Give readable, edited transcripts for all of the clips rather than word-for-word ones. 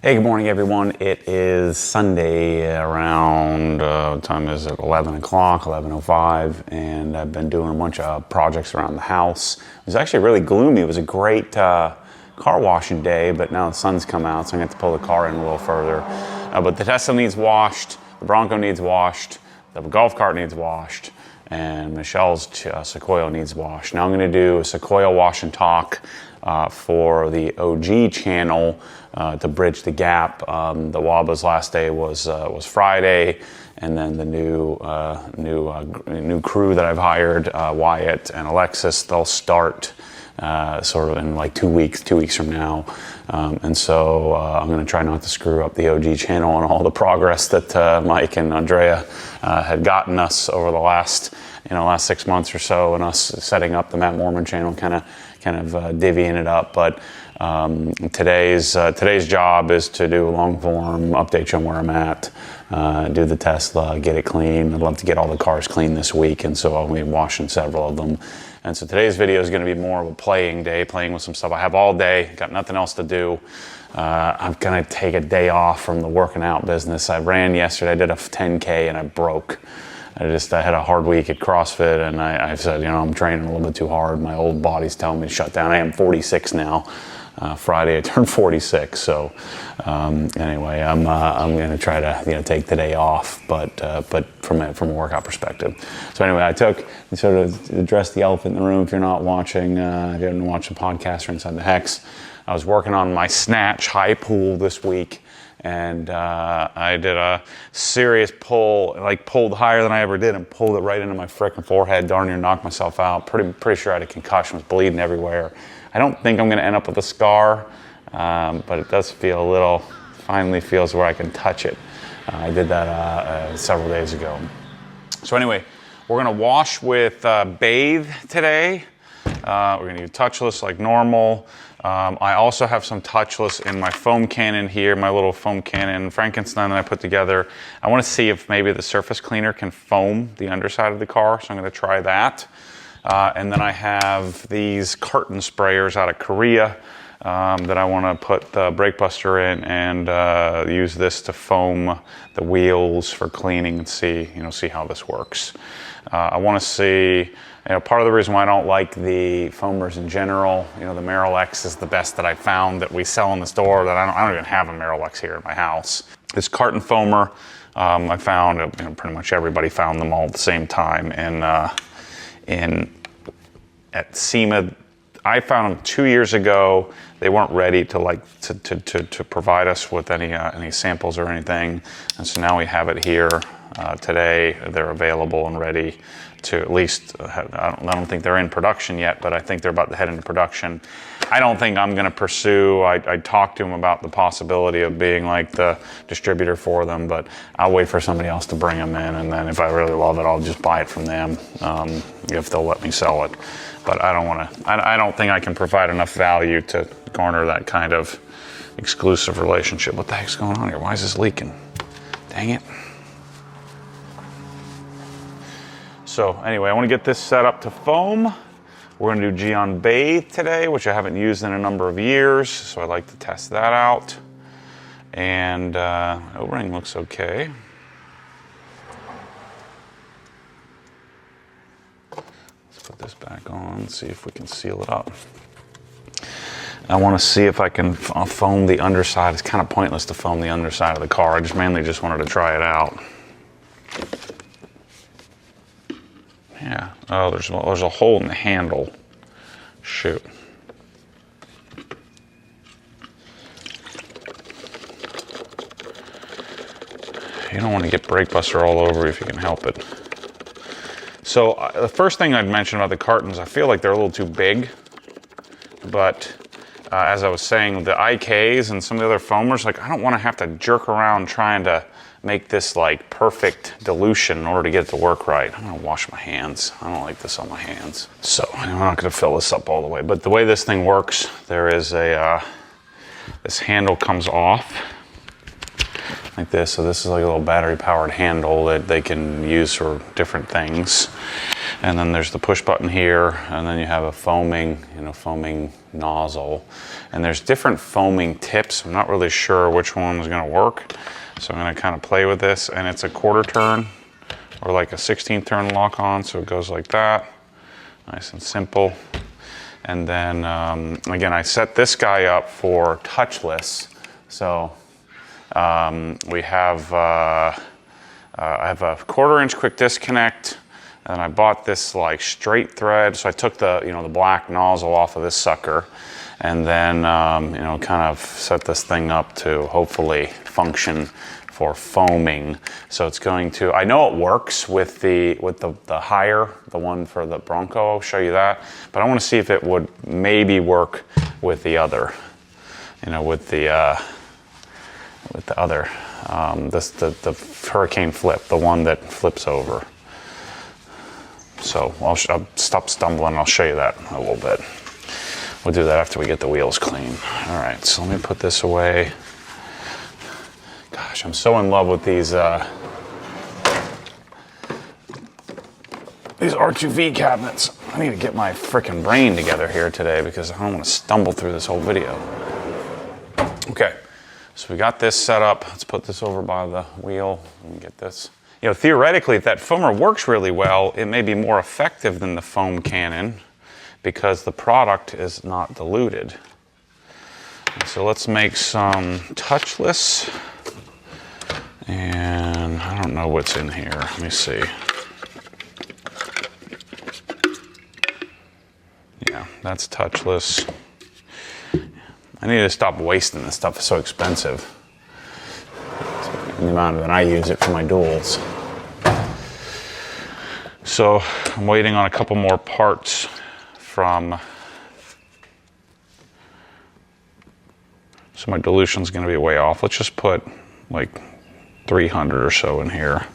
Hey, good morning, everyone. It is Sunday around, what time is it? 11 o'clock, 11:05, and I've been doing a bunch of projects around the house. It was actually really gloomy. It was a great car washing day, but now the sun's come out, so I'm going to have to pull the car in a little further. But the Tesla needs washed, the Bronco needs washed, the golf cart needs washed, and Michelle's Sequoia needs washed. Now I'm going to do a Sequoia wash and talk for the OG channel to bridge the gap. The Waba's last day was Friday, and then the new crew that I've hired, Wyatt and Alexis, they'll start sort of in like 2 weeks from now. And so I'm going to try not to screw up the OG channel and all the progress that Mike and Andrea had gotten us over the last 6 months or so, and us setting up the Matt Mormon channel, kind of divvying it up. But today's job is to do a long form, update you on where I'm at, do the Tesla, get it clean. I'd love to get all the cars clean this week, and so I'll be washing several of them. And so today's video is going to be more of a playing day, playing with some stuff. I have all day, got nothing else to do. I'm going to take a day off from the working out business. I ran yesterday, I did a 10K and I broke. I had a hard week at CrossFit, and I said, I'm training a little bit too hard. My old body's telling me to shut down. I am 46 now. Friday I turned 46, so anyway, I'm going to try to take the day off, but from a workout perspective. So anyway, I sort of addressed the elephant in the room. If you're not watching, if you haven't watched the podcast or Inside the Hex, I was working on my snatch high pull this week, and I did a serious pull, like pulled higher than I ever did, and pulled it right into my frickin' forehead. Darn near knocked myself out. Pretty sure I had a concussion, was bleeding everywhere. I don't think I'm going to end up with a scar, but it does feel a little, finally feels where I can touch it. I did that several days ago. So anyway, we're going to wash with Bathe today. We're going to use touchless like normal. I also have some touchless in my foam cannon here, my little foam cannon Frankenstein that I put together. I want to see if maybe the surface cleaner can foam the underside of the car, so I'm going to try that. And then I have these Carton sprayers out of Korea that I want to put the brake buster in and use this to foam the wheels for cleaning and see how this works. I want to see, part of the reason why I don't like the foamers in general, the Merrill X is the best that I found that we sell in the store. That I don't even have a Merrill X here at my house. This Carton foamer, I found, pretty much everybody found them all at the same time, and at SEMA, I found them 2 years ago. They weren't ready to provide us with any samples or anything, and so now we have it here today. They're available and ready to at least. I don't think they're in production yet, but I think they're about to head into production. I don't think I'm going to pursue. I talked to them about the possibility of being like the distributor for them, but I'll wait for somebody else to bring them in, and then if I really love it, I'll just buy it from them if they'll let me sell it. But I don't want to. I don't think I can provide enough value to garner that kind of exclusive relationship. What the heck's going on here? Why is this leaking? Dang it. So anyway, I want to get this set up to foam. We're going to do Gyeon Bathe today, which I haven't used in a number of years, so I'd like to test that out. And O-ring looks okay. Let's put this back on, see if we can seal it up. I want to see if I can foam the underside. It's kind of pointless to foam the underside of the car. I mainly just wanted to try it out. Yeah. Oh, there's a hole in the handle. Shoot. You don't want to get brake buster all over if you can help it. So the first thing I'd mention about the Cartons, I feel like they're a little too big. But as I was saying, the IKs and some of the other foamers, I don't want to have to jerk around trying to make this perfect dilution in order to get it to work right. I'm gonna wash my hands. I don't like this on my hands. So I'm not gonna fill this up all the way, but the way this thing works, there is this handle comes off like this. So this is like a little battery powered handle that they can use for different things. And then there's the push button here, and then you have a foaming nozzle. And there's different foaming tips. I'm not really sure which one is gonna work. So I'm gonna kind of play with this, and it's a 1/4 turn or like a 16th turn lock on. So it goes like that, nice and simple. And then again, I set this guy up for touchless. So we have, I have a 1/4 inch quick disconnect, and I bought this like straight thread. So I took the, the black nozzle off of this sucker, and then, kind of set this thing up to hopefully function for foaming. So it's going to, I know it works with the higher, the one for the Bronco, I'll show you that, but I want to see if it would maybe work with the other, with the other, the Hurricane Flip, the one that flips over. So I'll stop stumbling, I'll show you that in a little bit. We'll do that after we get the wheels clean. All right, so let me put this away. Gosh, I'm so in love with these R2V cabinets. I need to get my frickin' brain together here today because I don't want to stumble through this whole video. Okay, so we got this set up. Let's put this over by the wheel and get this. Theoretically, if that foamer works really well, it may be more effective than the foam cannon because the product is not diluted. And so let's make some touchless. And I don't know what's in here. Let me see. Yeah, that's touchless. I need to stop wasting this stuff. It's so expensive. The amount that I use it for my duels. So I'm waiting on a couple more parts from. So my dilution's going to be way off. Let's just put like 300 or so in here,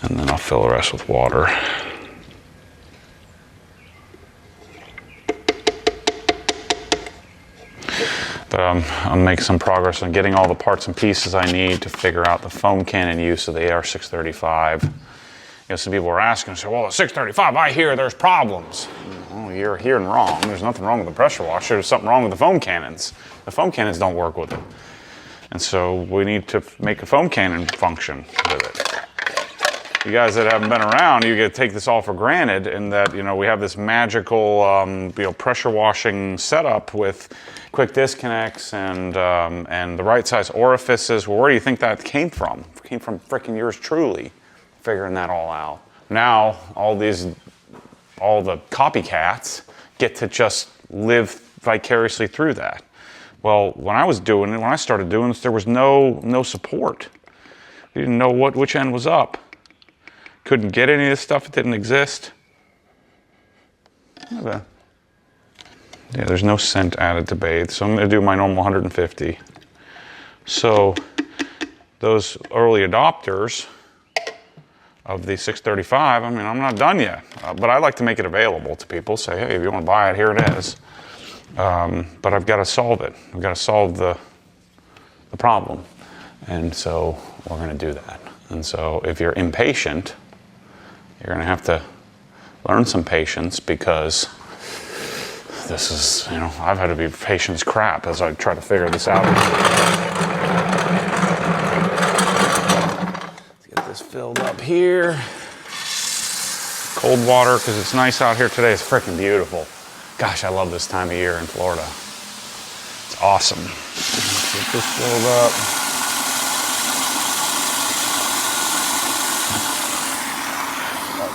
and then I'll fill the rest with water. But I'll make some progress on getting all the parts and pieces I need to figure out the foam cannon use of the AR635. Some people are asking, say, well, the 635, I hear there's problems. Well, you're hearing wrong. There's nothing wrong with the pressure washer. There's something wrong with the foam cannons. The foam cannons don't work with it. And so we need to make a foam cannon function with it. You guys that haven't been around, you get to take this all for granted in that, we have this magical, pressure washing setup with quick disconnects and the right size orifices. Well, where do you think that came from? It came from frickin' yours truly, figuring that all out. Now, all the copycats get to just live vicariously through that. Well, when I started doing this, there was no support. You didn't know which end was up. Couldn't get any of this stuff, it didn't exist. Yeah, there's no scent added to Bathe, so I'm gonna do my normal 150. So those early adopters of the 635, I'm not done yet, but I like to make it available to people. Say, hey, if you want to buy it, here it is. But I've got to solve it. I've got to solve the problem. And so we're going to do that. And so if you're impatient, you're going to have to learn some patience because this is, I've had to be patient as crap as I try to figure this out. Let's get this filled up here. Cold water because it's nice out here today. It's freaking beautiful. Gosh, I love this time of year in Florida. It's awesome. Let's get this filled up.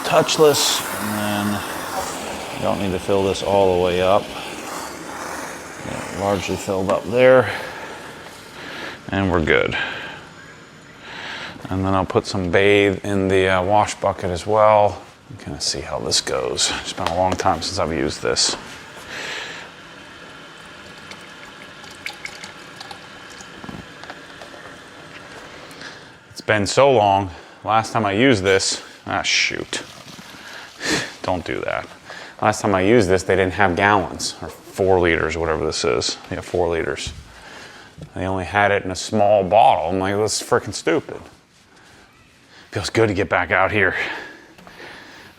Touchless, and then you don't need to fill this all the way up. Largely filled up there, and we're good. And then I'll put some Bathe in the wash bucket as well. I'm gonna see how this goes. It's been a long time since I've used this. It's been so long. Last time I used this, shoot. Don't do that. Last time I used this, they didn't have gallons, or 4 liters, whatever this is. Yeah, 4 liters. They only had it in a small bottle. I'm like, that's freaking stupid. Feels good to get back out here.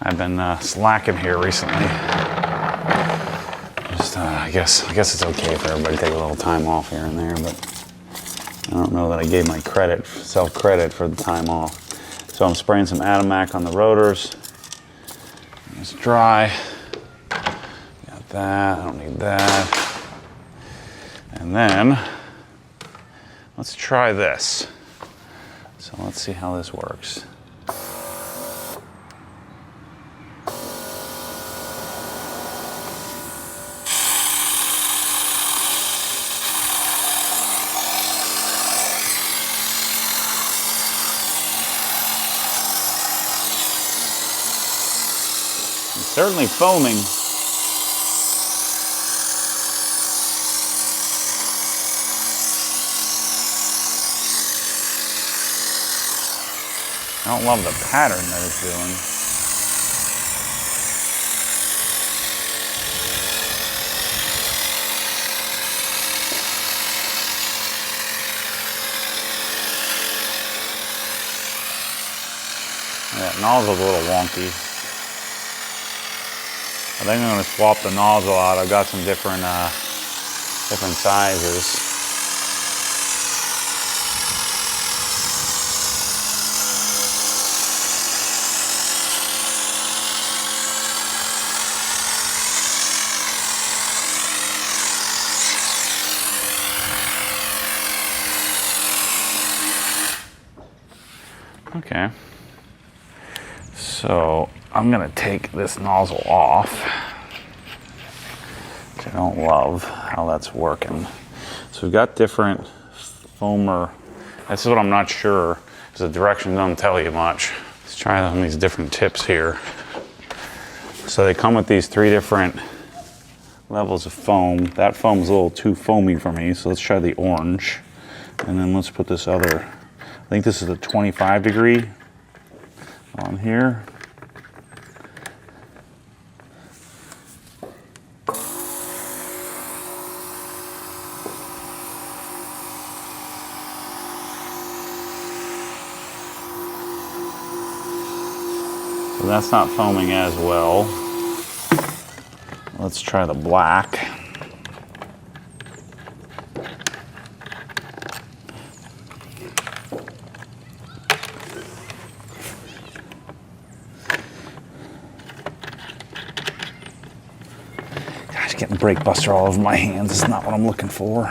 I've been slacking here recently. Just, I guess it's okay for everybody to take a little time off here and there, but I don't know that I gave myself credit for the time off. So I'm spraying some Atomac on the rotors. It's dry. Got that, I don't need that. And then, let's try this. So let's see how this works. It's certainly foaming. I don't love the pattern that it's doing. That nozzle's a little wonky. I think I'm going to swap the nozzle out. I've got some different sizes. Okay, so I'm gonna take this nozzle off, which I don't love how that's working. So we've got different foamer. This is what I'm not sure, because the directions don't tell you much. Let's try on these different tips here. So they come with these 3 different levels of foam. That foam's a little too foamy for me, so let's try the orange. And then let's put this other, I think this is a 25 degree on here. So that's not foaming as well. Let's try the black. Gosh, getting brake buster all over my hands is not what I'm looking for.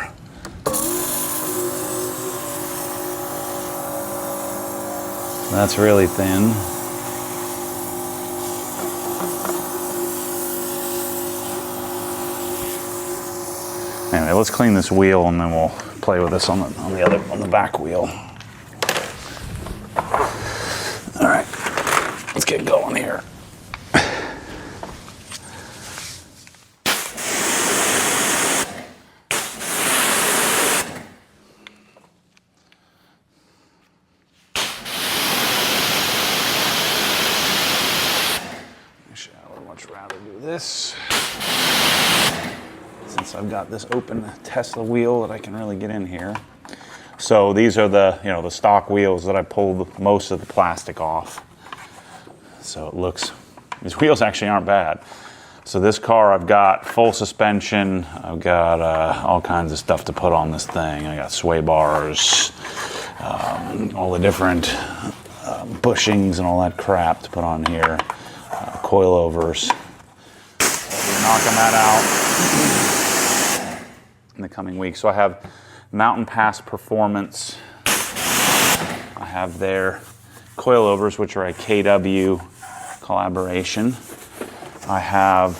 That's really thin. Anyway, let's clean this wheel and then we'll play with this on the back wheel. All right, let's get going here. Actually, I would much rather do this, since I've got this open Tesla wheel that I can really get in here. So these are the stock wheels that I pulled most of the plastic off. So it looks, these wheels actually aren't bad. So this car, I've got full suspension. I've got all kinds of stuff to put on this thing. I got sway bars, all the different bushings and all that crap to put on here, coilovers. I'll be knocking that out in the coming weeks. So I have Mountain Pass Performance. I have their coilovers, which are a KW collaboration. I have,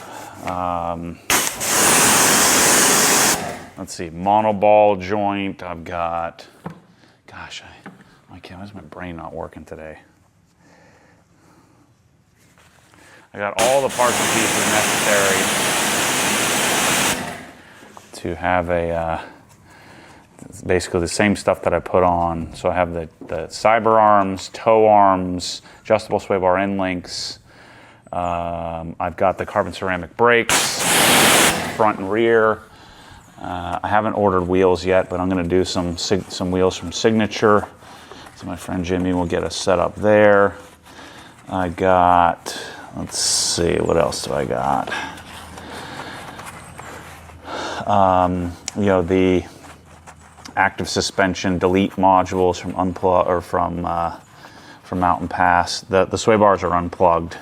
let's see, monoball joint. I've got, gosh, why is my brain not working today? I got all the parts and pieces necessary to have a, it's basically the same stuff that I put on. So I have the cyber arms, toe arms, adjustable sway bar end links. I've got the carbon ceramic brakes, front and rear. I haven't ordered wheels yet, but I'm going to do some wheels from Signature. So my friend Jimmy will get us set up there. I got let's see, what else do I got? You know, the active suspension delete modules from from Mountain Pass. The sway bars are unplugged.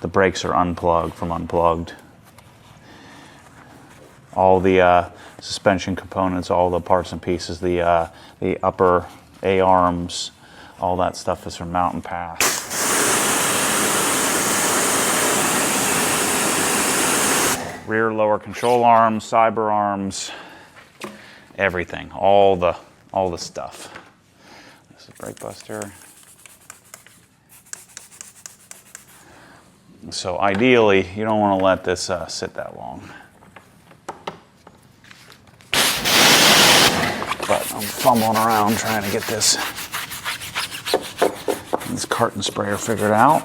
The brakes are unplugged from unplugged. All the suspension components, all the parts and pieces, the upper A-arms, all that stuff is from Mountain Pass. Rear lower control arms, cyber arms, everything, all the stuff. This is brake buster. So ideally, you don't want to let this sit that long. But I'm fumbling around trying to get this Carton sprayer figured out.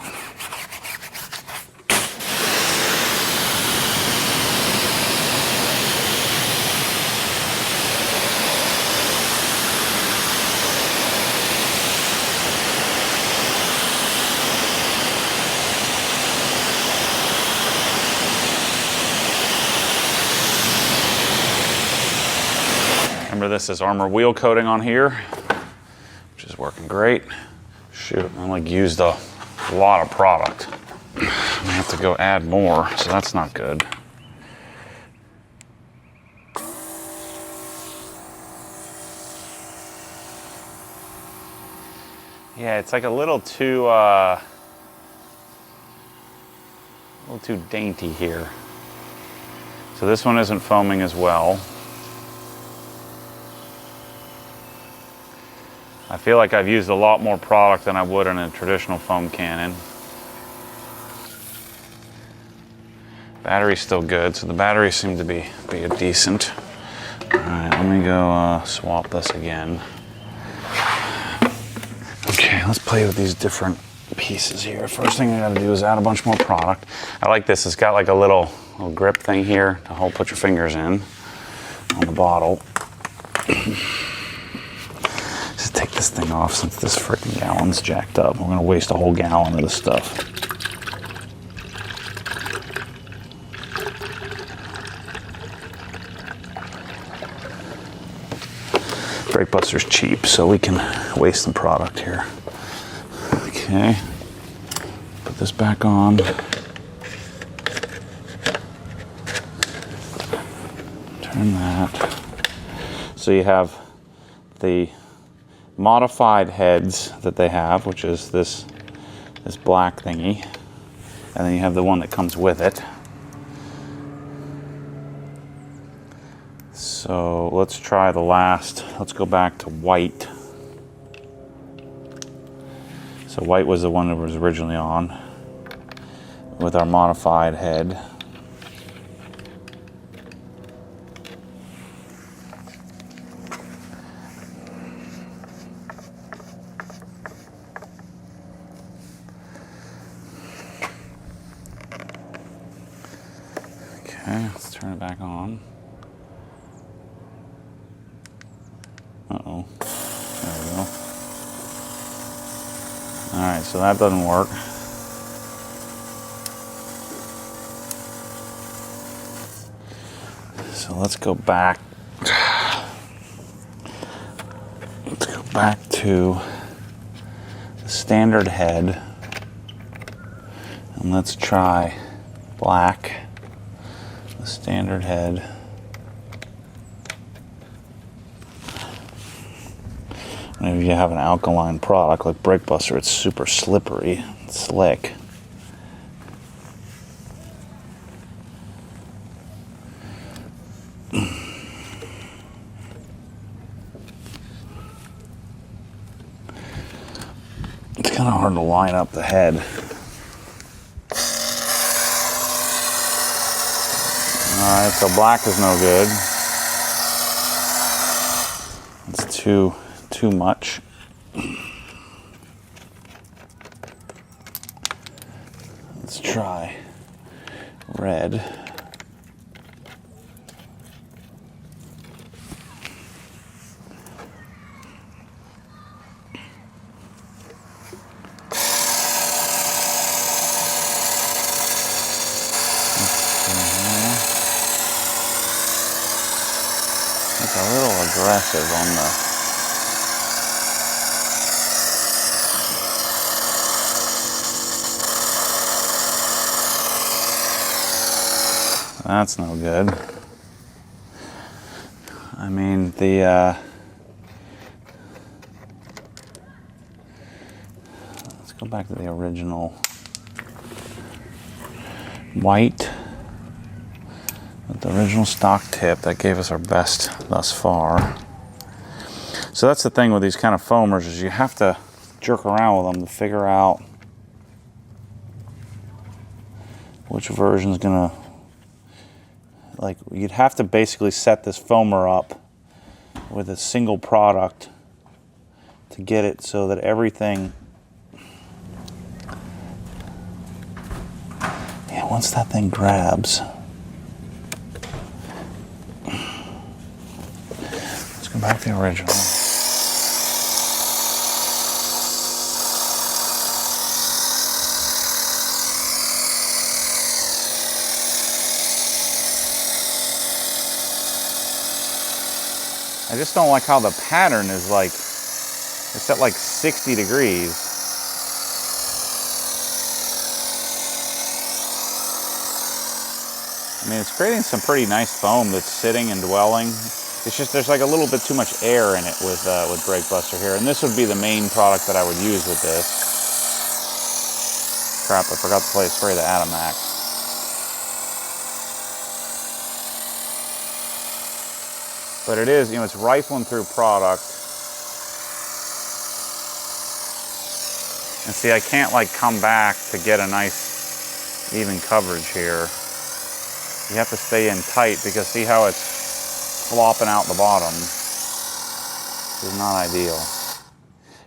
Remember, this is armor wheel coating on here, which is working great. Shoot, I like used a lot of product. I'm gonna have to go add more, so that's not good. Yeah, it's like a little too dainty here. So this one isn't foaming as well. I feel like I've used a lot more product than I would in a traditional foam cannon. Battery's still good, so the batteries seem to be a decent. All right, let me go swap this again. Okay, let's play with these different pieces here. First thing I gotta do is add a bunch more product. I like this, it's got like a little grip thing here to put your fingers in on the bottle. Just take this thing off since this freaking gallon's jacked up. We're gonna waste a whole gallon of this stuff. Brake Buster's cheap, so we can waste some product here. Okay, put this back on. Turn that. So you have the modified heads that they have, which is this black thingy, and then you have the one that comes with it. So let's try the last. Let's go back to white. So white was the one that was originally on with our modified head. Okay, let's turn it back on. Uh-oh. There we go. Alright, so that doesn't work. So let's go back. Let's go back to the standard head. And let's try black. The standard head. And if you have an alkaline product like Brake Buster, it's super slippery and slick. It's kind of hard to line up the head. Alright, so black is no good. It's too much. Let's try red. a little aggressive on the... That's no good. I mean, the... let's go back to the original white. With the original stock tip, that gave us our best thus far. So that's the thing with these kind of foamers, is you have to jerk around with them to figure out which version's gonna... Like, you'd have to basically set this foamer up with a single product to get it so that everything... Yeah, once that thing grabs... Let's go back to the original. I just don't like how the pattern is like, it's at like 60 degrees. I mean, it's creating some pretty nice foam that's sitting and dwelling. It's just, there's like a little bit too much air in it with Brake Buster here. And this would be the main product that I would use with this. Crap, I forgot to spray the Atomax. But it is, you know, it's rifling through product. And see, I can't like come back to get a nice even coverage here. You have to stay in tight because see how it's flopping out the bottom. This is not ideal.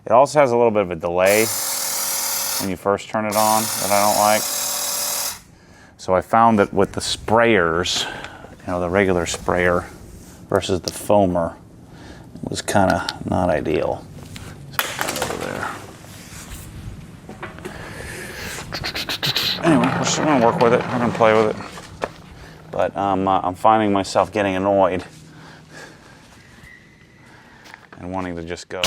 It also has a little bit of a delay when you first turn it on that I don't like. So I found that with the sprayers, you know, the regular sprayer, versus the foamer was kind of not ideal. Let's put that over there. Anyway, we're just gonna work with it. We're gonna play with it. But I'm finding myself getting annoyed and wanting to just go.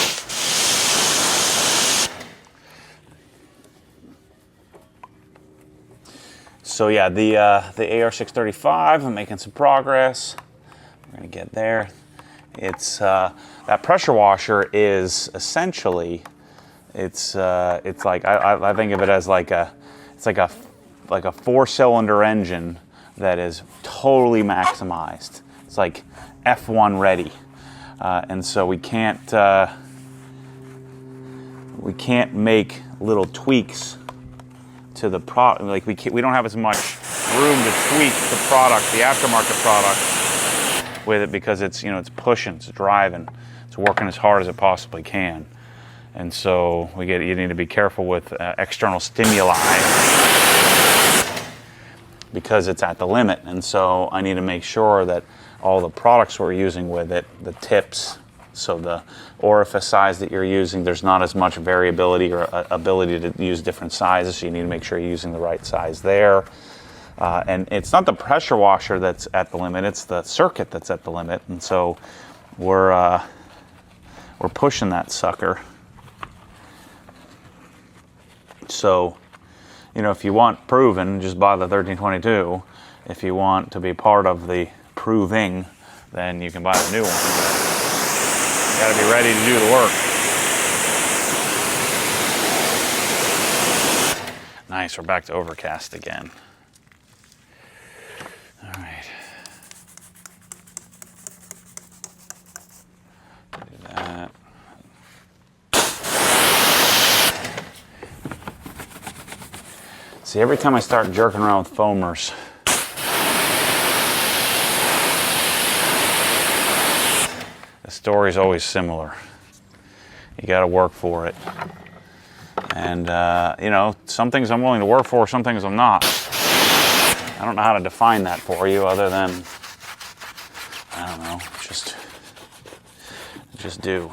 So yeah, the AR635, I'm making some progress. We're gonna get there. It's that pressure washer is essentially, it's like I think of it as like a 4-cylinder engine that is totally maximized. It's like F1 ready, and so we can't make little tweaks to the product. Like we don't have as much room to tweak the product, the aftermarket product, with it because it's, you know, it's pushing, it's driving, it's working as hard as it possibly can. And so you need to be careful with external stimuli because it's at the limit. And so I need to make sure that all the products we're using with it, the tips, so the orifice size that you're using, there's not as much variability or ability to use different sizes, so you need to make sure you're using the right size there. And it's not the pressure washer that's at the limit, it's the circuit that's at the limit. And so we're pushing that sucker. So, you know, if you want proven, just buy the 1322. If you want to be part of the proving, then you can buy the new one. You gotta be ready to do the work. Nice, we're back to overcast again. All right. Do that. See, every time I start jerking around with foamers, the story's always similar. You got to work for it. And, you know, some things I'm willing to work for, some things I'm not. I don't know how to define that for you other than, I don't know, just do.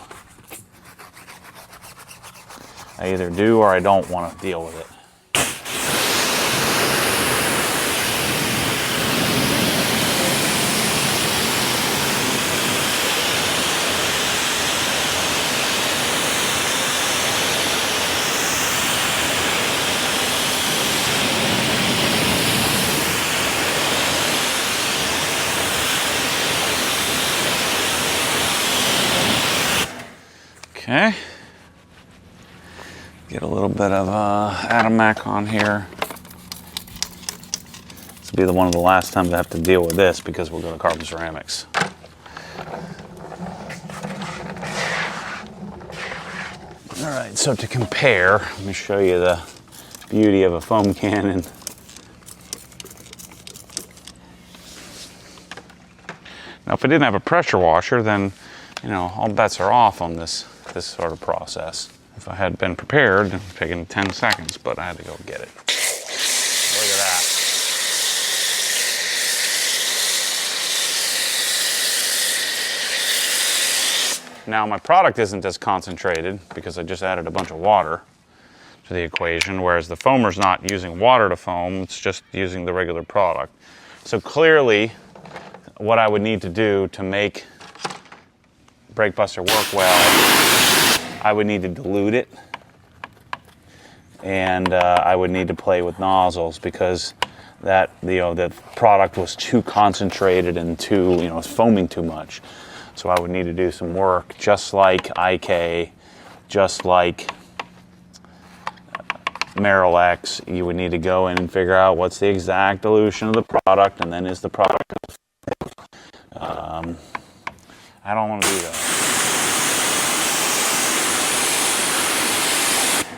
I either do or I don't want to deal with it. Okay. Get a little bit of Atomac on here. This will be one of the last times I have to deal with this because we'll go to Carton Ceramics. All right, so to compare, let me show you the beauty of a foam cannon. Now, if I didn't have a pressure washer, then, you know, all bets are off on this sort of process. If I had been prepared, it would have taken 10 seconds, but I had to go get it. Look at that. Now, my product isn't as concentrated because I just added a bunch of water to the equation, whereas the foamer's not using water to foam, it's just using the regular product. So clearly, what I would need to do to make Brake Buster work well, I would need to dilute it, and I would need to play with nozzles because that, you know, the product was too concentrated and too, you know, it's foaming too much. So I would need to do some work, just like IK, just like Merrill-X. You would need to go in and figure out what's the exact dilution of the product, and then is the product. I don't want to do that.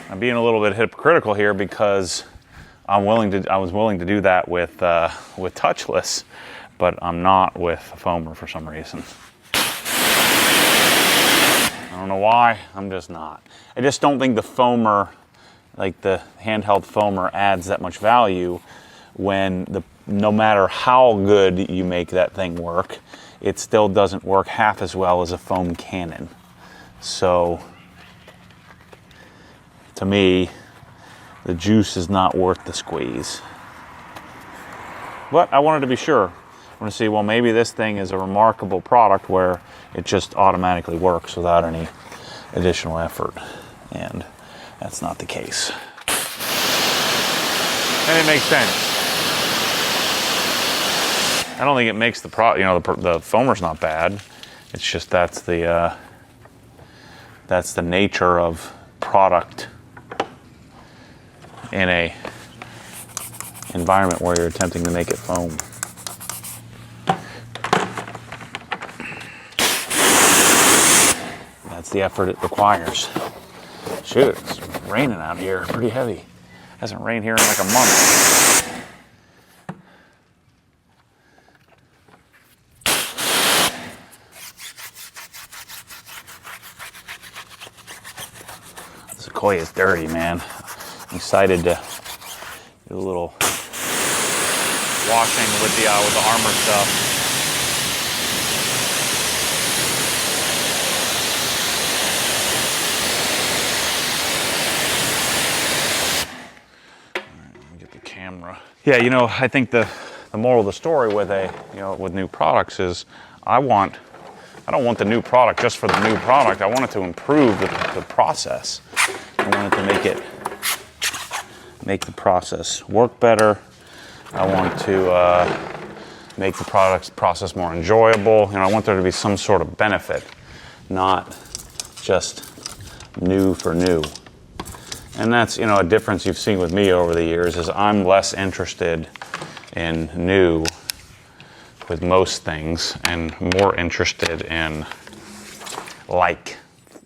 I'm being a little bit hypocritical here because I was willing to do that with touchless, but I'm not with a foamer for some reason. I don't know why, I'm just not. I just don't think the foamer, like the handheld foamer, adds that much value when no matter how good you make that thing work, it still doesn't work half as well as a foam cannon. So, to me, the juice is not worth the squeeze. But I wanted to be sure. I want to see, well, maybe this thing is a remarkable product where it just automatically works without any additional effort. And that's not the case. And it makes sense. I don't think it makes the the foamer's not bad. It's just that's the nature of product in a environment where you're attempting to make it foam. That's the effort it requires. Shoot, it's raining out here pretty heavy. It hasn't rained here in like a month. Sequoia is dirty, man. I'm excited to do a little washing with the armor stuff. All right, let me get the camera. Yeah, you know, I think the moral of the story with with new products is I don't want the new product just for the new product. I want it to improve the process. I want it to make the process work better. I want to make the process more enjoyable. You know, I want there to be some sort of benefit, not just new for new. And that's, you know, a difference you've seen with me over the years is I'm less interested in new with most things and more interested in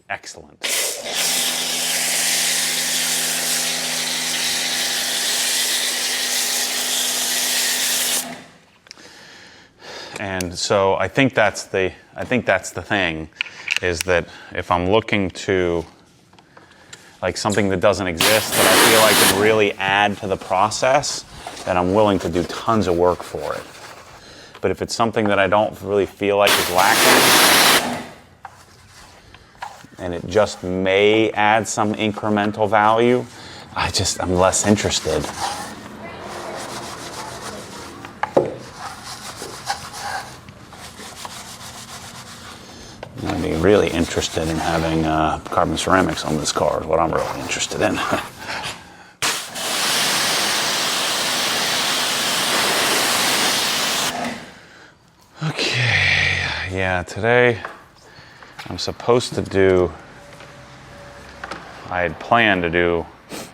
excellent. And so I think that's the thing, is that if I'm looking to like something that doesn't exist that I feel like can really add to the process, then I'm willing to do tons of work for it. But if it's something that I don't really feel like is lacking, and it just may add some incremental value, I'm less interested. I'd be really interested in having carbon ceramics on this car is what I'm really interested in. Okay, yeah, today I'm supposed to do I had planned to do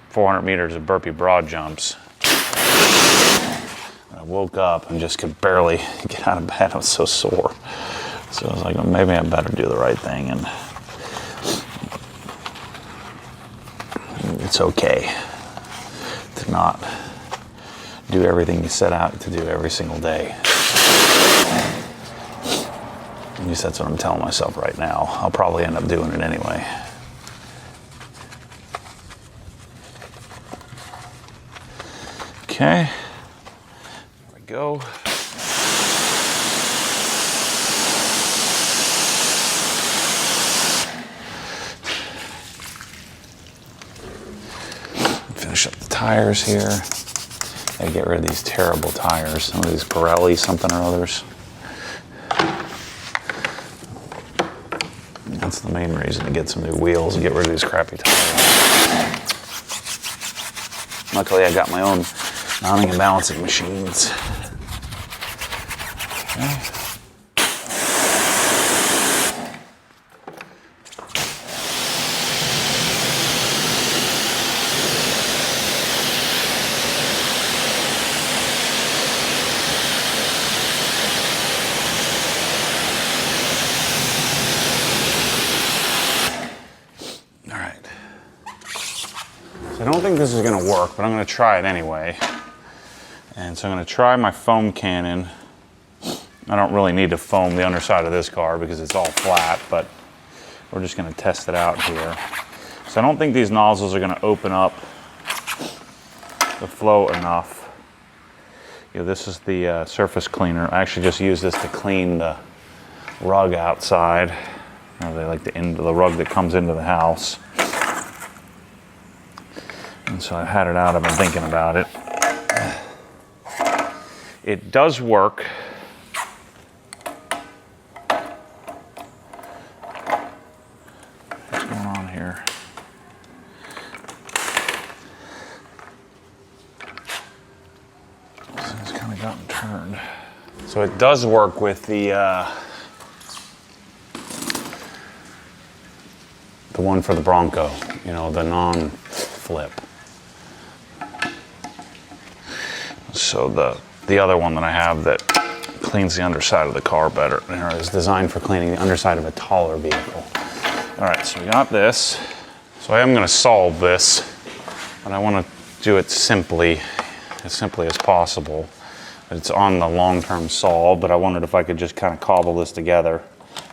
400 meters of burpee broad jumps. I woke up and just could barely get out of bed. I was so sore. So I was like, well, maybe I better do the right thing, and it's okay to not do everything you set out to do every single day. At least that's what I'm telling myself right now. I'll probably end up doing it anyway. Okay, there we go. Finish up the tires here. Gotta get rid of these terrible tires. Some of these Pirelli something or others. That's the main reason to get some new wheels and get rid of these crappy tires. Luckily I got my own mounting and balancing machines. Okay. I don't think this is going to work, but I'm going to try it anyway. And so I'm going to try my foam cannon. I don't really need to foam the underside of this car because it's all flat, but we're just going to test it out here. So I don't think these nozzles are going to open up the flow enough. You know, this is the surface cleaner. I actually just use this to clean the rug outside. Or they like the rug that comes into the house. And so I've had it out, I've been thinking about it. It does work. What's going on here? So it's kind of gotten turned. So it does work with the one for the Bronco, you know, the non-flip. So the other one that I have that cleans the underside of the car better is designed for cleaning the underside of a taller vehicle. All right, so we got this. So I am going to solve this, but I want to do it simply as possible. It's on the long-term solve, but I wondered if I could just kind of cobble this together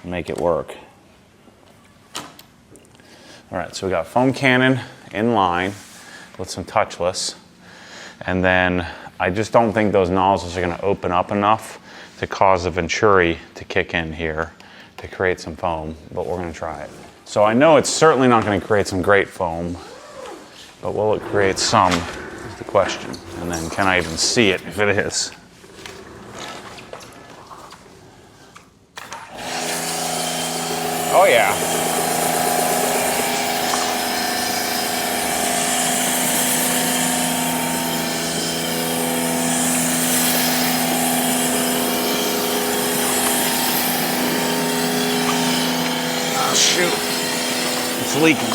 and make it work. All right, so we got foam cannon in line with some touchless, and then I just don't think those nozzles are going to open up enough to cause the venturi to kick in here to create some foam, but we're going to try it. So I know it's certainly not going to create some great foam, but will it create some is the question. And then can I even see it if it is? Oh yeah. Shoot, it's leaking.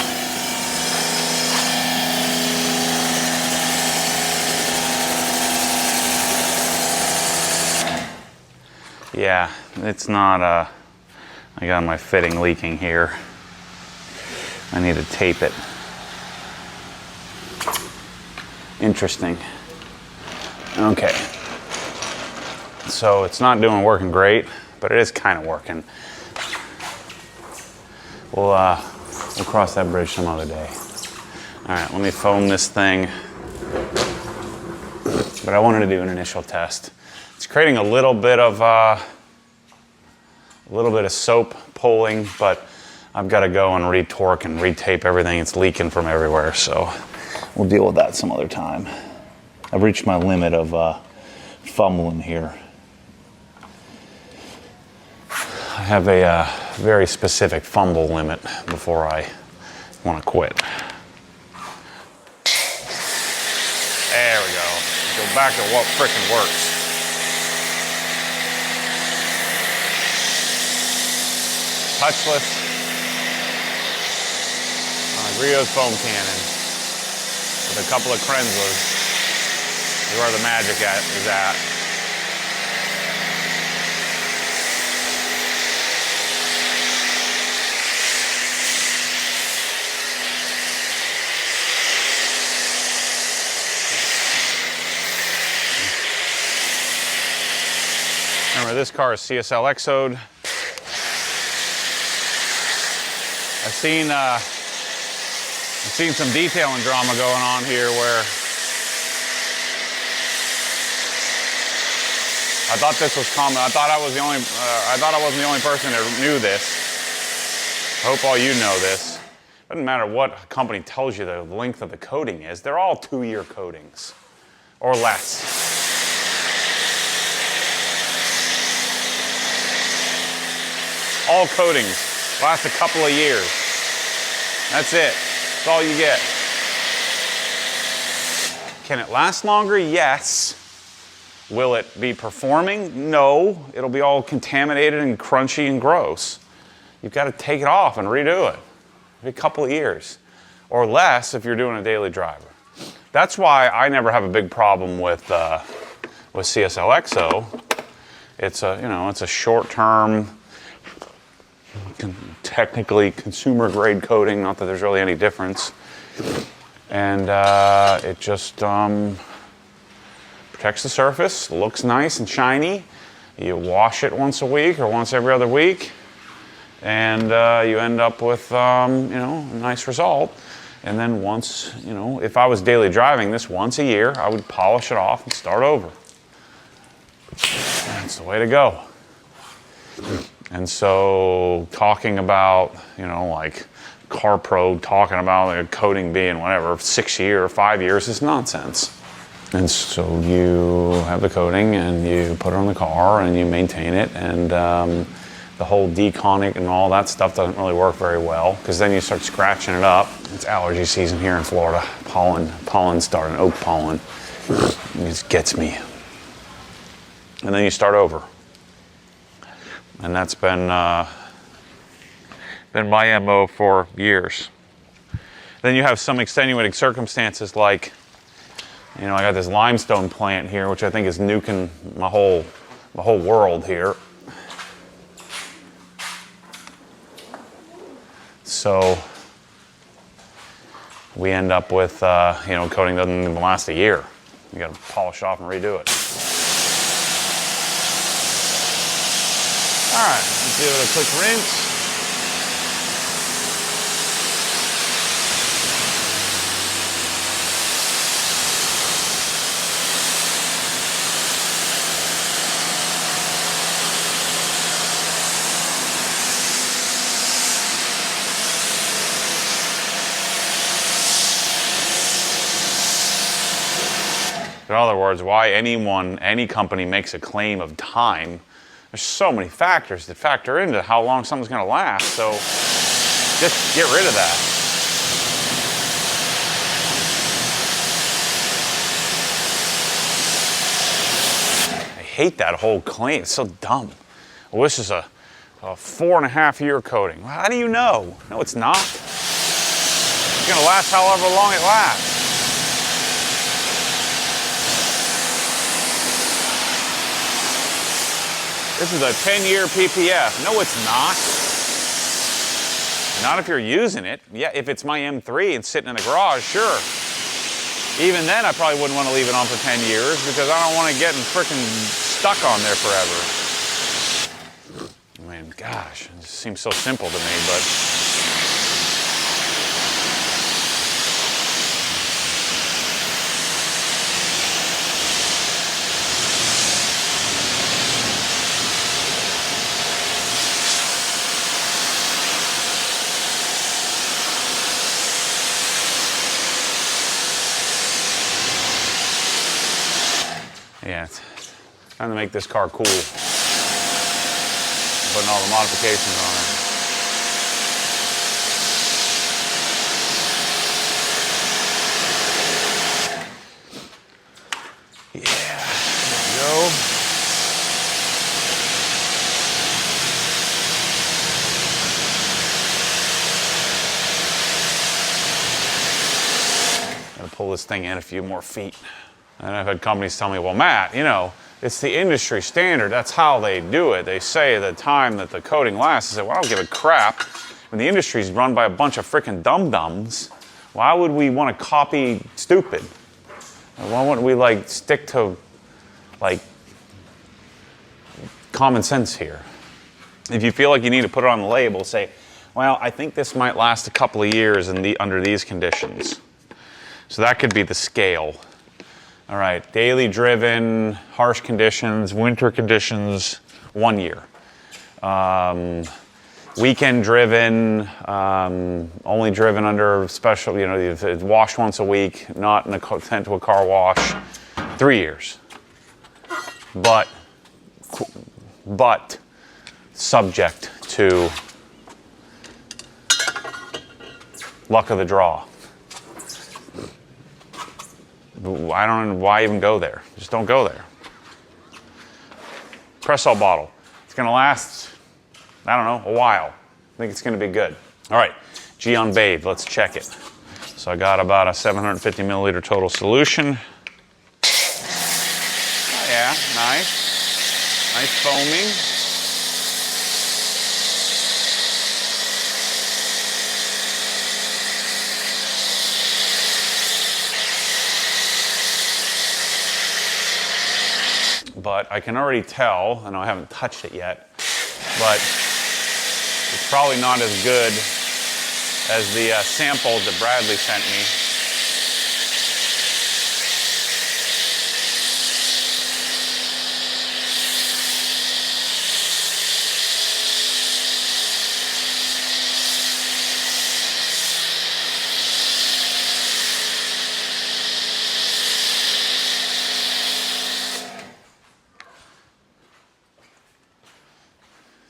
Yeah, it's not, I got my fitting leaking here. I need to tape it. Interesting. Okay. So it's not working great, but it is kind of working. We'll cross that bridge some other day. All right, let me foam this thing. But I wanted to do an initial test. It's creating a little bit of soap pulling, but I've got to go and retorque and retape everything. It's leaking from everywhere, so we'll deal with that some other time. I've reached my limit of fumbling here. I have a very specific fumble limit before I want to quit. There we go. Go back to what frickin' works. Touchless on a Rio's foam cannon with a couple of Krenzlers is where the magic is at. Remember, this car is CSL Exode. I've seen some detailing drama going on here where I thought this was common. I thought I wasn't the only person that knew this. I hope all you know this. Doesn't matter what a company tells you the length of the coating is. They're all 2-year coatings or less. All coatings last a couple of years. That's it. That's all you get. Can it last longer? Yes. Will it be performing? No. It'll be all contaminated and crunchy and gross. You've got to take it off and redo it. Every couple of years. Or less if you're doing a daily driver. That's why I never have a big problem with CSL Exo. It's a short-term, technically consumer grade coating, not that there's really any difference. And it just protects the surface, looks nice and shiny. You wash it once a week or once every other week, and you end up with a nice result. And then once, if I was daily driving this once a year, I would polish it off and start over. That's the way to go. And so talking about, like CarPro talking about a coating being whatever, 6 years or 5 years is nonsense. And so you have the coating and you put it on the car and you maintain it, and the whole deconic and all that stuff doesn't really work very well because then you start scratching it up. It's allergy season here in Florida. Pollen starting, oak pollen. It just gets me. And then you start over. And that's been my MO for years. Then you have some extenuating circumstances like, I got this limestone plant here, which I think is nuking my whole world here. So we end up with, coating doesn't even last a year. You got to polish off and redo it. All right, let's give it a quick rinse. In other words, why any company makes a claim of time, there's so many factors that factor into how long something's going to last, so just get rid of that. I hate that whole claim. It's so dumb. Well, this is a 4.5-year coating. Well, how do you know? No, it's not. It's going to last however long it lasts. This is a 10-year PPF. No, it's not. Not if you're using it. Yeah, if it's my M3 and sitting in the garage, sure. Even then, I probably wouldn't want to leave it on for 10 years because I don't want it getting freaking stuck on there forever. I mean, gosh, it seems so simple to me, but yeah, it's time to make this car cool. Putting all the modifications on it. Yeah, there we go. this thing in a few more feet. And I've had companies tell me, well, Matt, you know, it's the industry standard. That's how they do it. They say the time that the coating lasts. I said, well, I don't give a crap. When the industry's run by a bunch of freaking dum-dums, why would we want to copy stupid? Why wouldn't we like stick to like common sense here? If you feel like you need to put it on the label, say, well, I think this might last a couple of years under these conditions. So that could be the scale. All right, daily driven, harsh conditions, winter conditions, 1 year. Weekend driven, only driven under special, you know, it's washed once a week, not sent to a car wash, 3 years. But subject to luck of the draw. I don't know why even go there. Just don't go there. Press-all bottle. It's going to last, I don't know, a while. I think it's going to be good. All right, Gyeon Bathe. Let's check it. So I got about a 750 milliliter total solution. Oh yeah, nice. Nice foaming. But I can already tell, I know I haven't touched it yet, but it's probably not as good as the sample that Bradley sent me.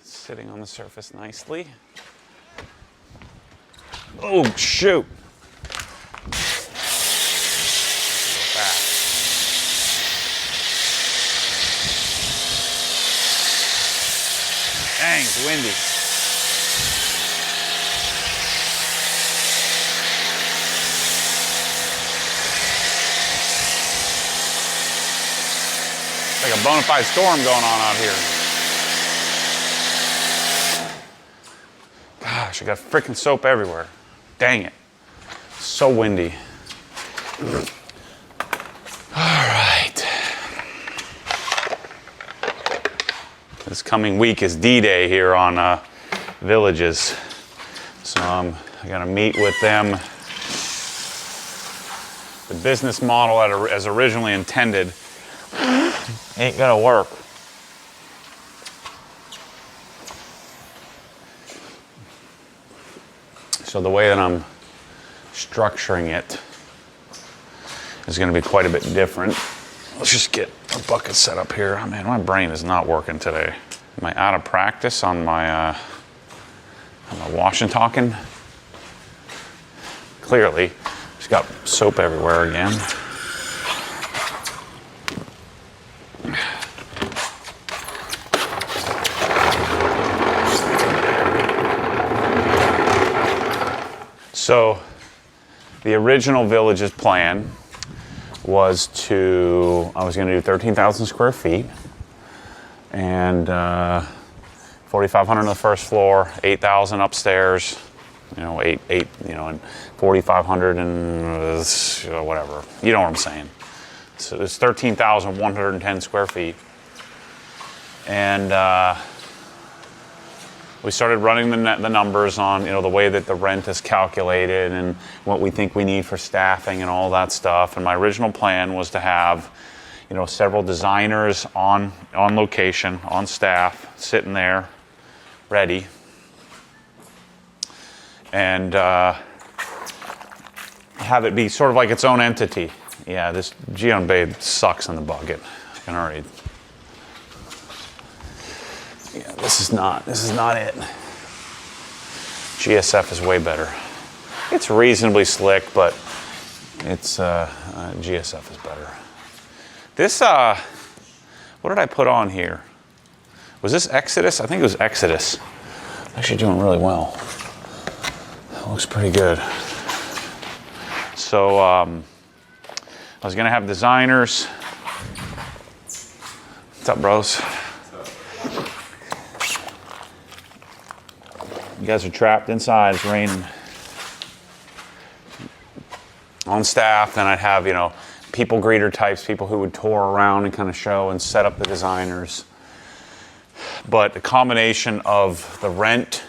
Sitting on the surface nicely. Oh, shoot. Dang, it's windy. Like a bona fide storm going on out here. Gosh, I got freaking soap everywhere. Dang it. So windy. All right. This coming week is D-Day here on Villages. So I gotta meet with them. The business model as originally intended ain't gonna work. So the way that I'm structuring it is going to be quite a bit different. Let's just get a bucket set up here. Oh, man, my brain is not working today. Am I out of practice on my wash and talking? Clearly. Just got soap everywhere again. So the original Village's plan was I was going to do 13,000 square feet and 4,500 on the first floor, 8,000 upstairs, you know, and 4,500 and whatever. You know what I'm saying. So it's 13,110 square feet. And we started running the numbers on, you know, the way that the rent is calculated and what we think we need for staffing and all that stuff. And my original plan was to have, you know, several designers on location, on staff, sitting there, ready. And have it be sort of like its own entity. Yeah, this Gyeon Bathe sucks in the bucket. I can already. Yeah, this is not it. GSF is way better. It's reasonably slick, but it's GSF is better. This what did I put on here? Was this Exodus? I think it was Exodus. Actually doing really well. That looks pretty good. So I was gonna have designers. What's up, bros? You guys are trapped inside, it's raining. On staff, then I'd have, you know, people greeter types, people who would tour around and kind of show and set up the designers. But the combination of the rent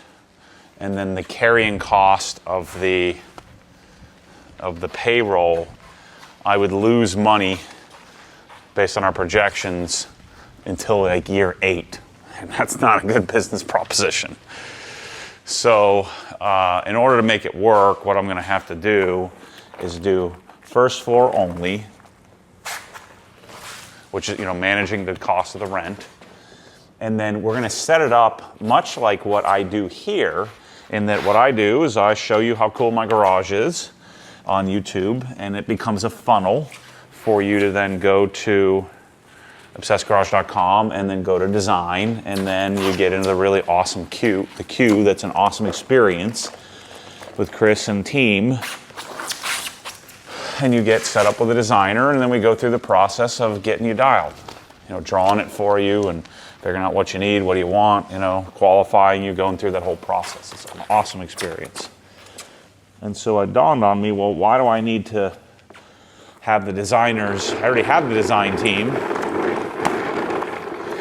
and then the carrying cost of the payroll, I would lose money based on our projections until like year 8. And that's not a good business proposition. So in order to make it work, what I'm gonna have to do is do first floor only, which is, you know, managing the cost of the rent. And then we're gonna set it up much like what I do here, in that what I do is I show you how cool my garage is on YouTube, and it becomes a funnel for you to then go to obsessedgarage.com and then go to design, and then you get into the really awesome queue, that's an awesome experience with Chris and team. And you get set up with a designer, and then we go through the process of getting you dialed, you know, drawing it for you and figuring out what you need, what do you want, you know, qualifying you, going through that whole process. It's an awesome experience. And so it dawned on me, well, why do I need to have the designers? I already have the design team.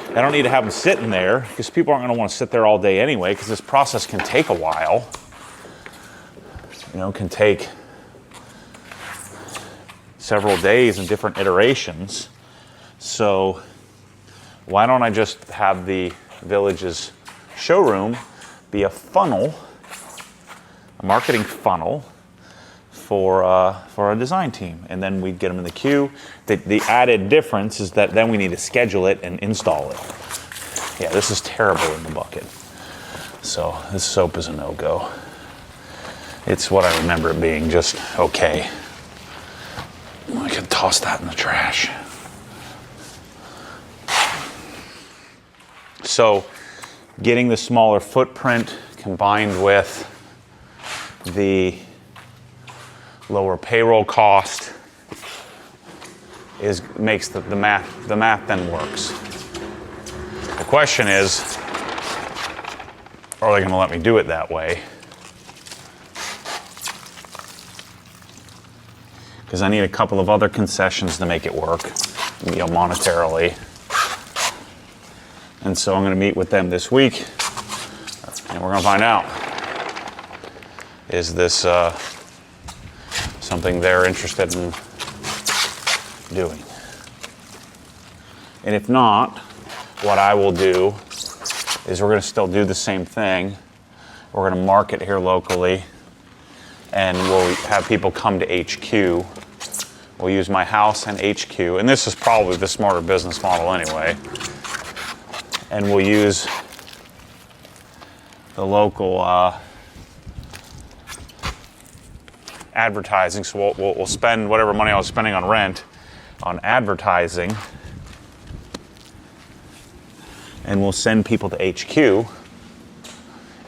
I don't need to have them sitting there, because people aren't going to want to sit there all day anyway, because this process can take a while. You know, it can take several days and different iterations. So why don't I just have the Village's showroom be a funnel, a marketing funnel for a design team, and then we get them in the queue. The added difference is that then we need to schedule it and install it. Yeah, this is terrible in the bucket. So this soap is a no-go. It's what I remember it being, just okay. I can toss that in the trash. So getting the smaller footprint combined with the lower payroll cost makes the math then works. The question is, are they going to let me do it that way? Because I need a couple of other concessions to make it work, you know, monetarily. And so I'm going to meet with them this week, and we're going to find out, is this something they're interested in doing? And if not, what I will do is we're going to still do the same thing. We're going to market here locally, and we'll have people come to HQ. We'll use my house and HQ, and this is probably the smarter business model anyway. And we'll use the local advertising. So we'll spend whatever money I was spending on rent on advertising, and we'll send people to HQ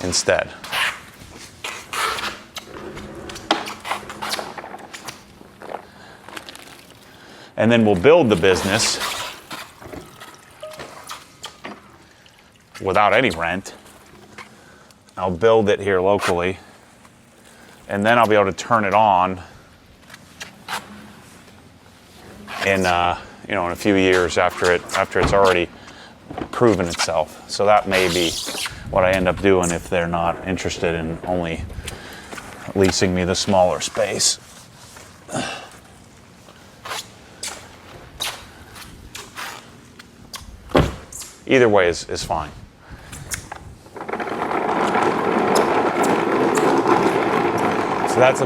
instead. And then we'll build the business without any rent. I'll build it here locally, and then I'll be able to turn it on in in a few years after it's already proven itself. So that may be what I end up doing if they're not interested in only leasing me the smaller space. Either way is fine. So that's a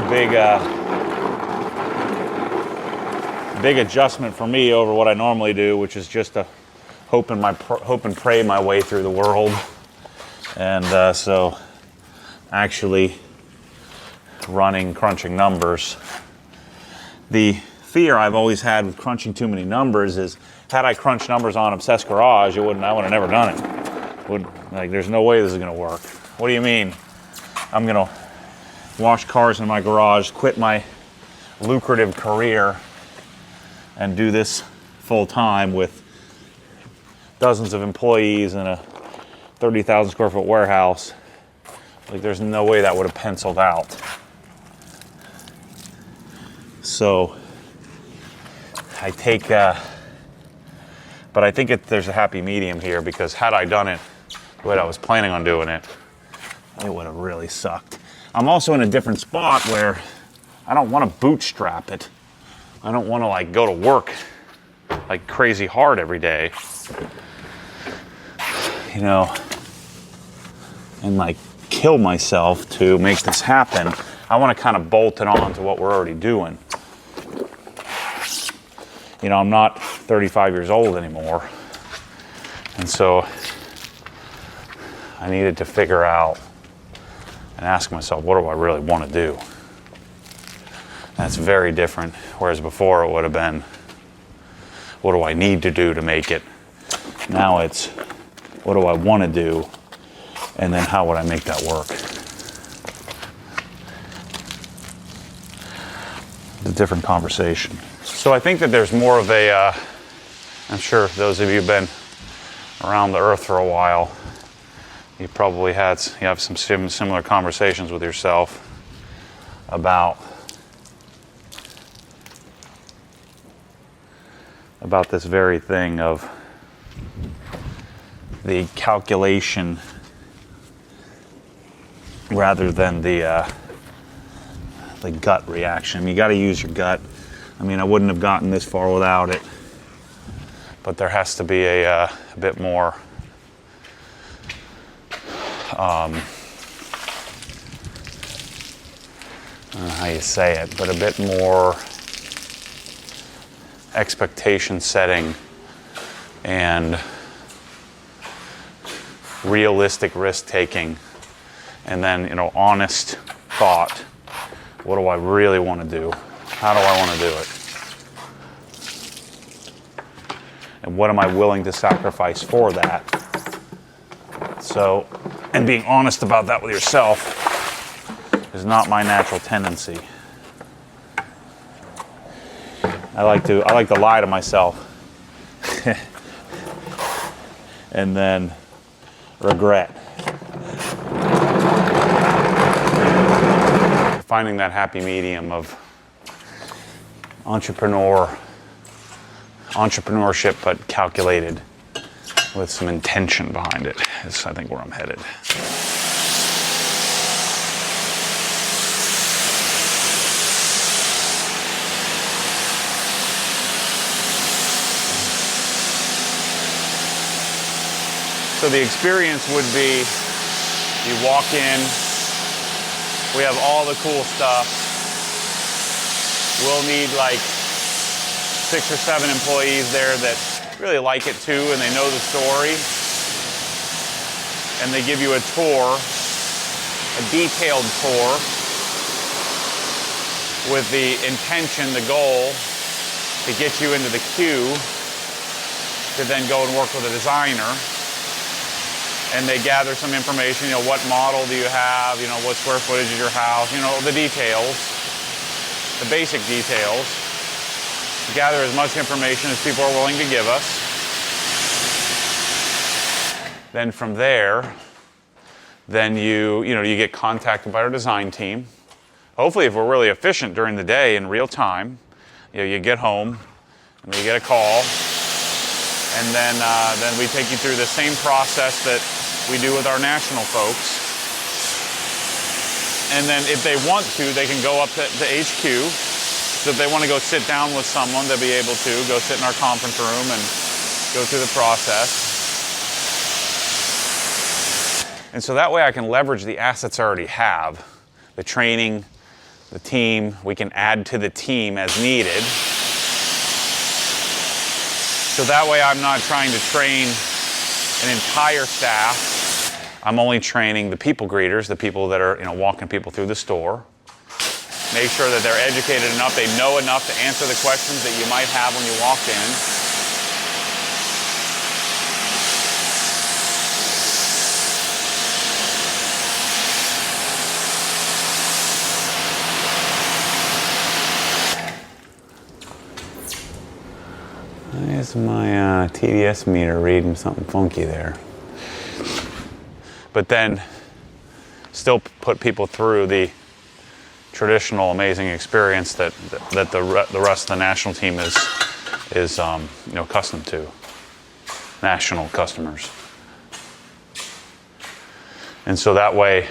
big adjustment for me over what I normally do, which is just to hope and pray my way through the world. And so actually crunching numbers. The fear I've always had with crunching too many numbers is, had I crunched numbers on Obsessed Garage, I would have never done it. There's no way this is going to work. What do you mean? I'm going to wash cars in my garage, quit my lucrative career, and do this full time with dozens of employees in a 30,000 square foot warehouse, like there's no way that would have penciled out. So I take, but I think there's a happy medium here, because had I done it the way I was planning on doing it, it would have really sucked. I'm also in a different spot where I don't want to bootstrap it. I don't want to like go to work like crazy hard every day, you know, and like kill myself to make this happen. I want to kind of bolt it on to what we're already doing. You know, I'm not 35 years old anymore. And so I needed to figure out and ask myself, what do I really want to do? That's very different. Whereas before it would have been, what do I need to do to make it? Now it's, what do I want to do? And then how would I make that work? It's a different conversation. So I think that there's more of a, I'm sure those of you who've been around the earth for a while, you probably you have some similar conversations with yourself about this very thing of the calculation rather than the gut reaction. I mean, you got to use your gut. I mean, I wouldn't have gotten this far without it, but there has to be a bit more I don't know how you say it, but a bit more expectation setting and realistic risk taking, and then, you know, honest thought. What do I really want to do? How do I want to do it? And what am I willing to sacrifice for that? So, and being honest about that with yourself is not my natural tendency. I like to lie to myself and then regret. Finding that happy medium of entrepreneurship, but calculated with some intention behind it, is I think where I'm headed. So the experience would be, you walk in, we have all the cool stuff. We'll need like 6 or 7 employees there that really like it too, and they know the story. And they give you a tour, a detailed tour, with the intention, the goal, to get you into the queue to then go and work with a designer. And they gather some information, you know, what model do you have, you know, what square footage is your house, you know, the details, the basic details. Gather as much information as people are willing to give us. Then from there, then you get contacted by our design team. Hopefully, if we're really efficient during the day in real time, you know, you get home and you get a call, and then we take you through the same process that we do with our national folks. And then if they want to, they can go up to HQ. So if they want to go sit down with someone, they'll be able to go sit in our conference room and go through the process. And so that way I can leverage the assets I already have, the training, the team. We can add to the team as needed. So that way I'm not trying to train an entire staff. I'm only training the people greeters, the people that are, you know, walking people through the store. Make sure that they're educated enough, they know enough to answer the questions that you might have when you walk in. is my TDS meter reading something funky there? But then still put people through the traditional amazing experience that the rest of the national team is accustomed to. National customers. And so that way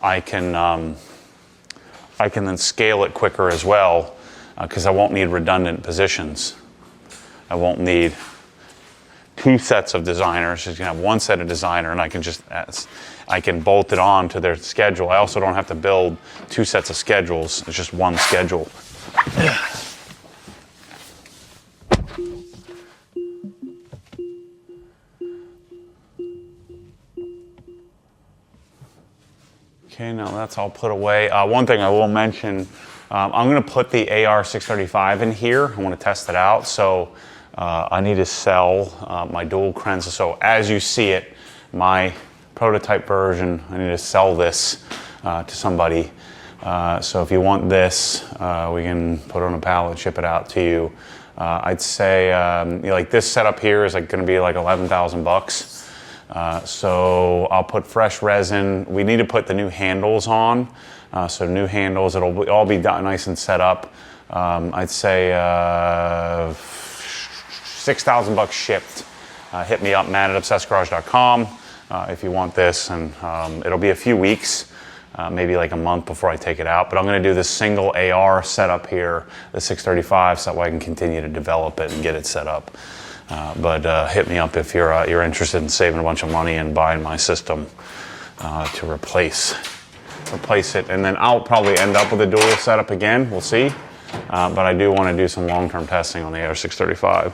I can then scale it quicker as well, because I won't need redundant positions. I won't need 2 sets of designers. You can have 1 set of designer, and I can bolt it on to their schedule. I also don't have to build 2 sets of schedules. It's just 1 schedule. Okay, now that's all put away. One thing I will mention, I'm going to put the AR635 in here. I want to test it out. So I need to sell my dual Krenza. So as you see it, my prototype version, I need to sell this to somebody. So if you want this, we can put it on a pallet, ship it out to you. I'd say like this setup here is like going to be like 11,000 bucks. So I'll put fresh resin. We need to put the new handles on. So new handles, it'll all be nice and set up. I'd say 6,000 bucks shipped. Hit me up, matt@obsessedgarage.com if you want this, and it'll be a few weeks, maybe like a month before I take it out. But I'm going to do this single AR setup here, the 635, so that way I can continue to develop it and get it set up. But hit me up if you're interested in saving a bunch of money and buying my system to replace it. And then I'll probably end up with a dual setup again. We'll see. But I do want to do some long-term testing on the AR635.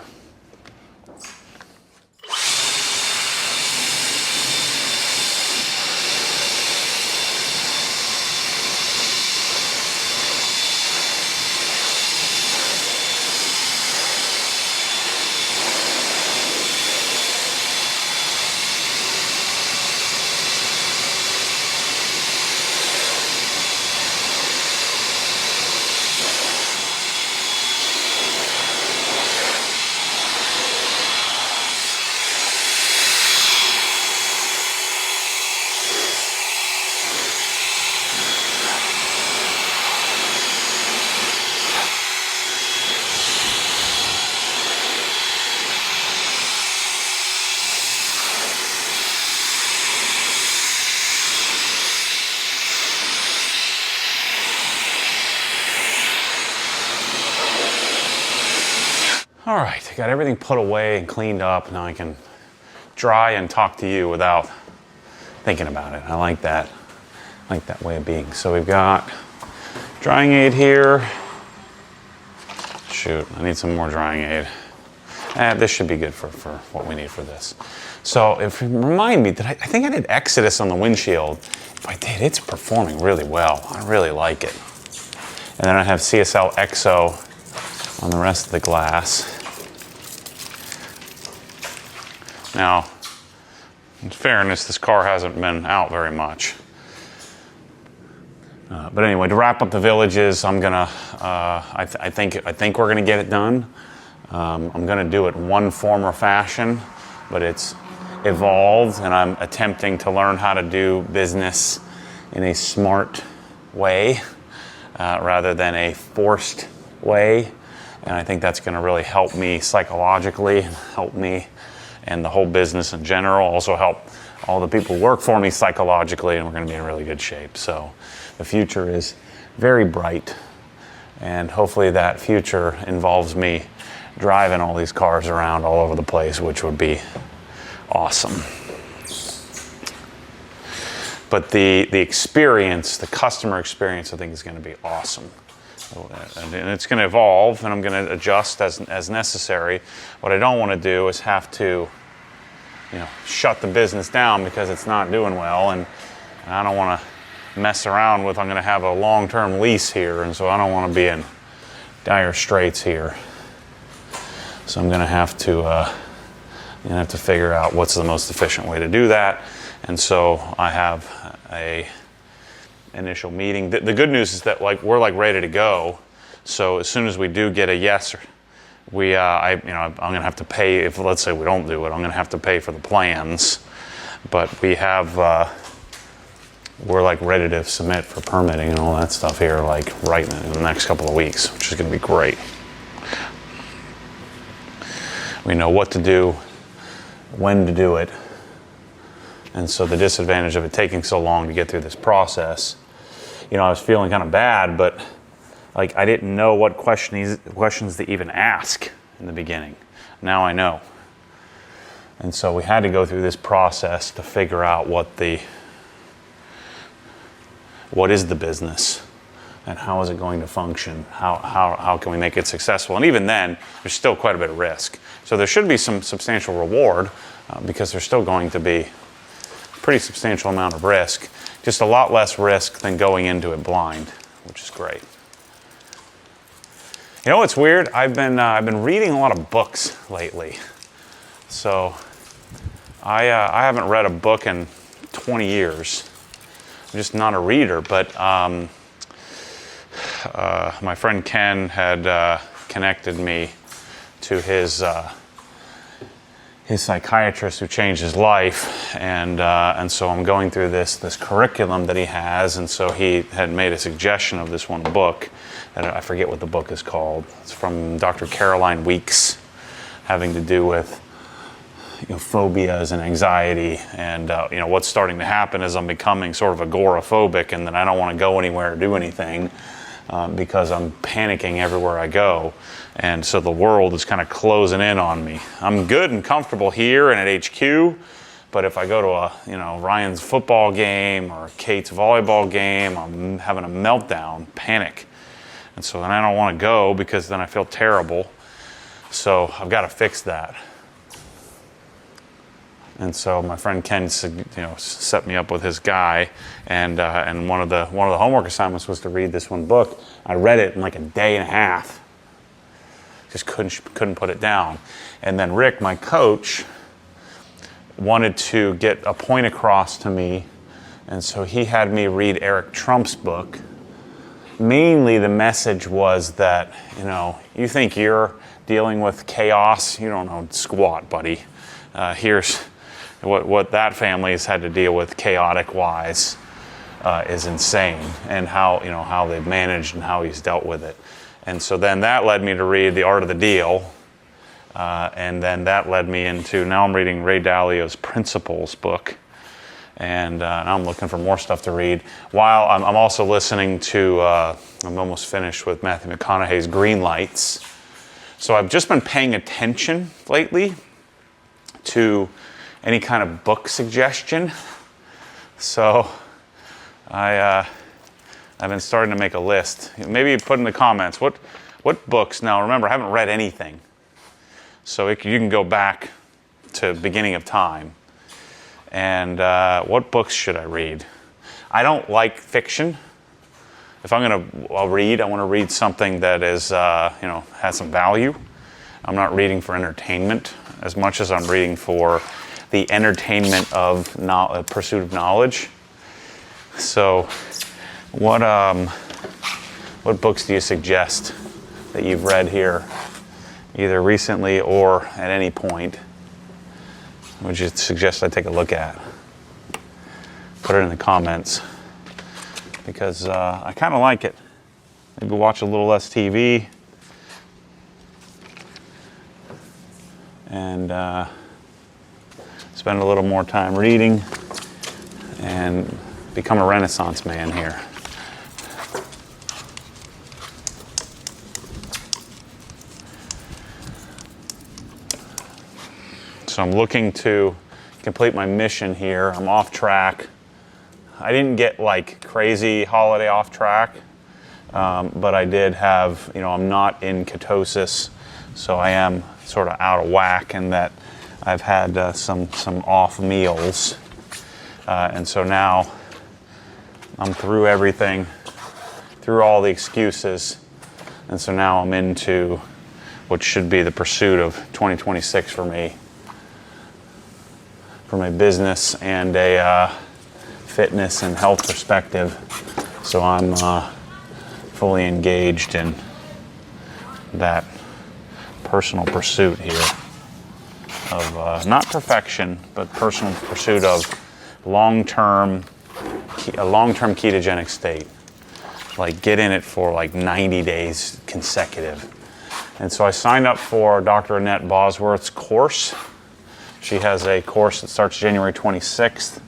All right, I got everything put away and cleaned up. Now I can dry and talk to you without thinking about it. I like that way of being. So we've got drying aid here. Shoot, I need some more drying aid. This should be good for what we need for this. So if you remind me, I think I did Exodus on the windshield. If I did, it's performing really well. I really like it. And then I have CSL EXO on the rest of the glass. Now, in fairness, this car hasn't been out very much. But anyway, to wrap up the villages, I'm gonna. I think we're gonna get it done. I'm gonna do it one form or fashion, but it's evolved, and I'm attempting to learn how to do business in a smart way rather than a forced way. And I think that's going to really help me psychologically, help me and the whole business in general, also help all the people who work for me psychologically, and we're going to be in really good shape. So the future is very bright, and hopefully that future involves me driving all these cars around all over the place, which would be awesome. But the experience, the customer experience, I think is going to be awesome. And it's going to evolve, and I'm going to adjust as necessary. What I don't want to do is have to, shut the business down because it's not doing well, and I don't want to mess around with. I'm going to have a long-term lease here, and so I don't want to be in dire straits here. So I'm going to have to figure out what's the most efficient way to do that. And so I have a initial meeting. The good news is that we're ready to go. So as soon as we do get a yes, I'm going to have to pay, if let's say we don't do it, I'm going to have to pay for the plans. But we have, we're like ready to submit for permitting and all that stuff here, like right in the next couple of weeks, which is going to be great. We know what to do, when to do it. And so the disadvantage of it taking so long to get through this process, I was feeling kind of bad, but like I didn't know what questions to even ask in the beginning. Now I know. And so we had to go through this process to figure out what is the business and how is it going to function? How can we make it successful? And even then, there's still quite a bit of risk. So there should be some substantial reward because there's still going to be a pretty substantial amount of risk. Just a lot less risk than going into it blind, which is great. You know what's weird? I've been reading a lot of books lately. So I haven't read a book in 20 years. I'm just not a reader, but my friend Ken had connected me to his psychiatrist who changed his life, and so I'm going through this curriculum that he has, and so he had made a suggestion of this one book, and I forget what the book is called. It's from Dr. Caroline Weeks, having to do with phobias and anxiety, and what's starting to happen is I'm becoming sort of agoraphobic, and then I don't want to go anywhere or do anything because I'm panicking everywhere I go, and so the world is kind of closing in on me. I'm good and comfortable here and at HQ, but if I go to Ryan's football game or Kate's volleyball game, I'm having a meltdown, panic, and so then I don't want to go because then I feel terrible. So I've got to fix that. And so my friend Ken, set me up with his guy, and one of the homework assignments was to read this one book. I read it in like a day and a half. Just couldn't put it down. And then Rick, my coach, wanted to get a point across to me, and so he had me read Eric Trump's book. Mainly, the message was that you think you're dealing with chaos, you don't know squat, buddy. Here's what that family has had to deal with chaotic wise is insane, and how they've managed and how he's dealt with it. And so then that led me to read The Art of the Deal, and then that led me into, now I'm reading Ray Dalio's Principles book, and now I'm looking for more stuff to read. While I'm also listening to, I'm almost finished with Matthew McConaughey's Green Lights. So I've just been paying attention lately to any kind of book suggestion. So I've been starting to make a list. Maybe put in the comments, what books, now remember, I haven't read anything. So you can go back to beginning of time. And what books should I read? I don't like fiction. If I'll read, I want to read something that is, has some value. I'm not reading for entertainment as much as I'm reading for the entertainment of pursuit of knowledge. So, what books do you suggest that you've read here, either recently or at any point? Would you suggest I take a look at? Put it in the comments, because I kind of like it. Maybe watch a little less TV and spend a little more time reading and become a Renaissance man here. So I'm looking to complete my mission here. I'm off track. I didn't get like crazy holiday off track, but I did have, I'm not in ketosis, so I am sort of out of whack in that I've had some off meals, and so now I'm through everything, through all the excuses, and so now I'm into what should be the pursuit of 2026 for me, from a business and a fitness and health perspective. So I'm fully engaged in that personal pursuit here of not perfection, but personal pursuit of a long-term ketogenic state. Like get in it for like 90 days consecutive. And so I signed up for Dr. Annette Bosworth's course. She has a course that starts January 26th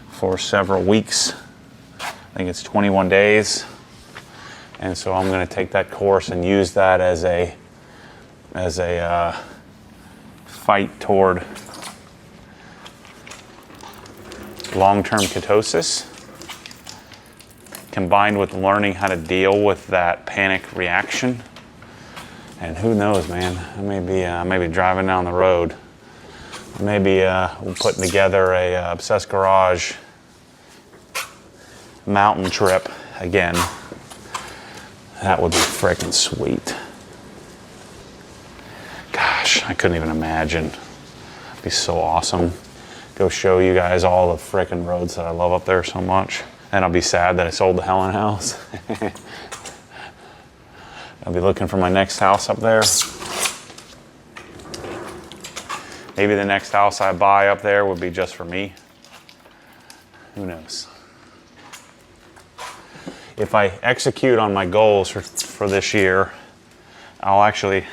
for several weeks. I think it's 21 days. And so I'm going to take that course and use that as a fight toward long-term ketosis, combined with learning how to deal with that panic reaction. And who knows, man, I may be driving down the road. Maybe we're putting together a Obsessed Garage mountain trip again. That would be freaking sweet. Gosh, I couldn't even imagine. It'd be so awesome. Go show you guys all the freaking roads that I love up there so much. And I'll be sad that I sold the Helen house. I'll be looking for my next house up there. Maybe the next house I buy up there would be just for me. Who knows? If I execute on my goals for this year, I'll actually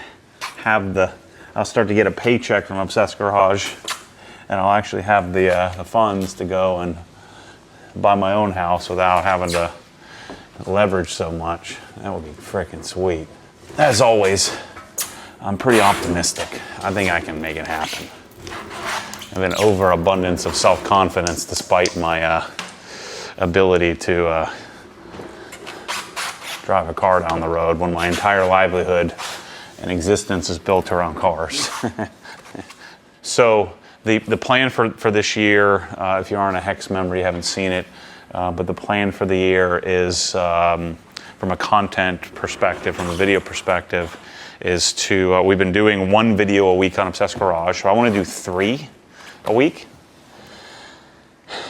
I'll start to get a paycheck from Obsessed Garage, and I'll actually have the funds to go and buy my own house without having to leverage so much. That would be freaking sweet. As always, I'm pretty optimistic. I think I can make it happen. I have an overabundance of self-confidence despite my ability to drive a car down the road when my entire livelihood and existence is built around cars. So the plan for this year, if you aren't a Hex member, you haven't seen it, but the plan for the year is, from a content perspective, from a video perspective, is to, we've been doing one video a week on Obsessed Garage, so I want to do 3 a week.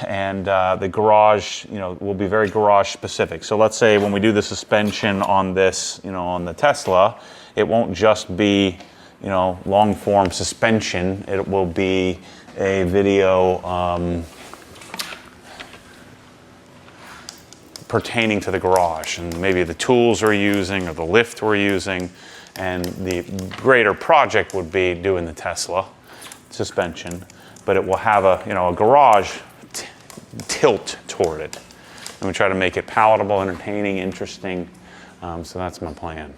And the garage, will be very garage specific. So let's say when we do the suspension on this, on the Tesla, it won't just be, long form suspension. It will be a video pertaining to the garage and maybe the tools we're using or the lift we're using. And the greater project would be doing the Tesla suspension, but it will have a garage tilt toward it. And we try to make it palatable, entertaining, interesting. So that's my plan.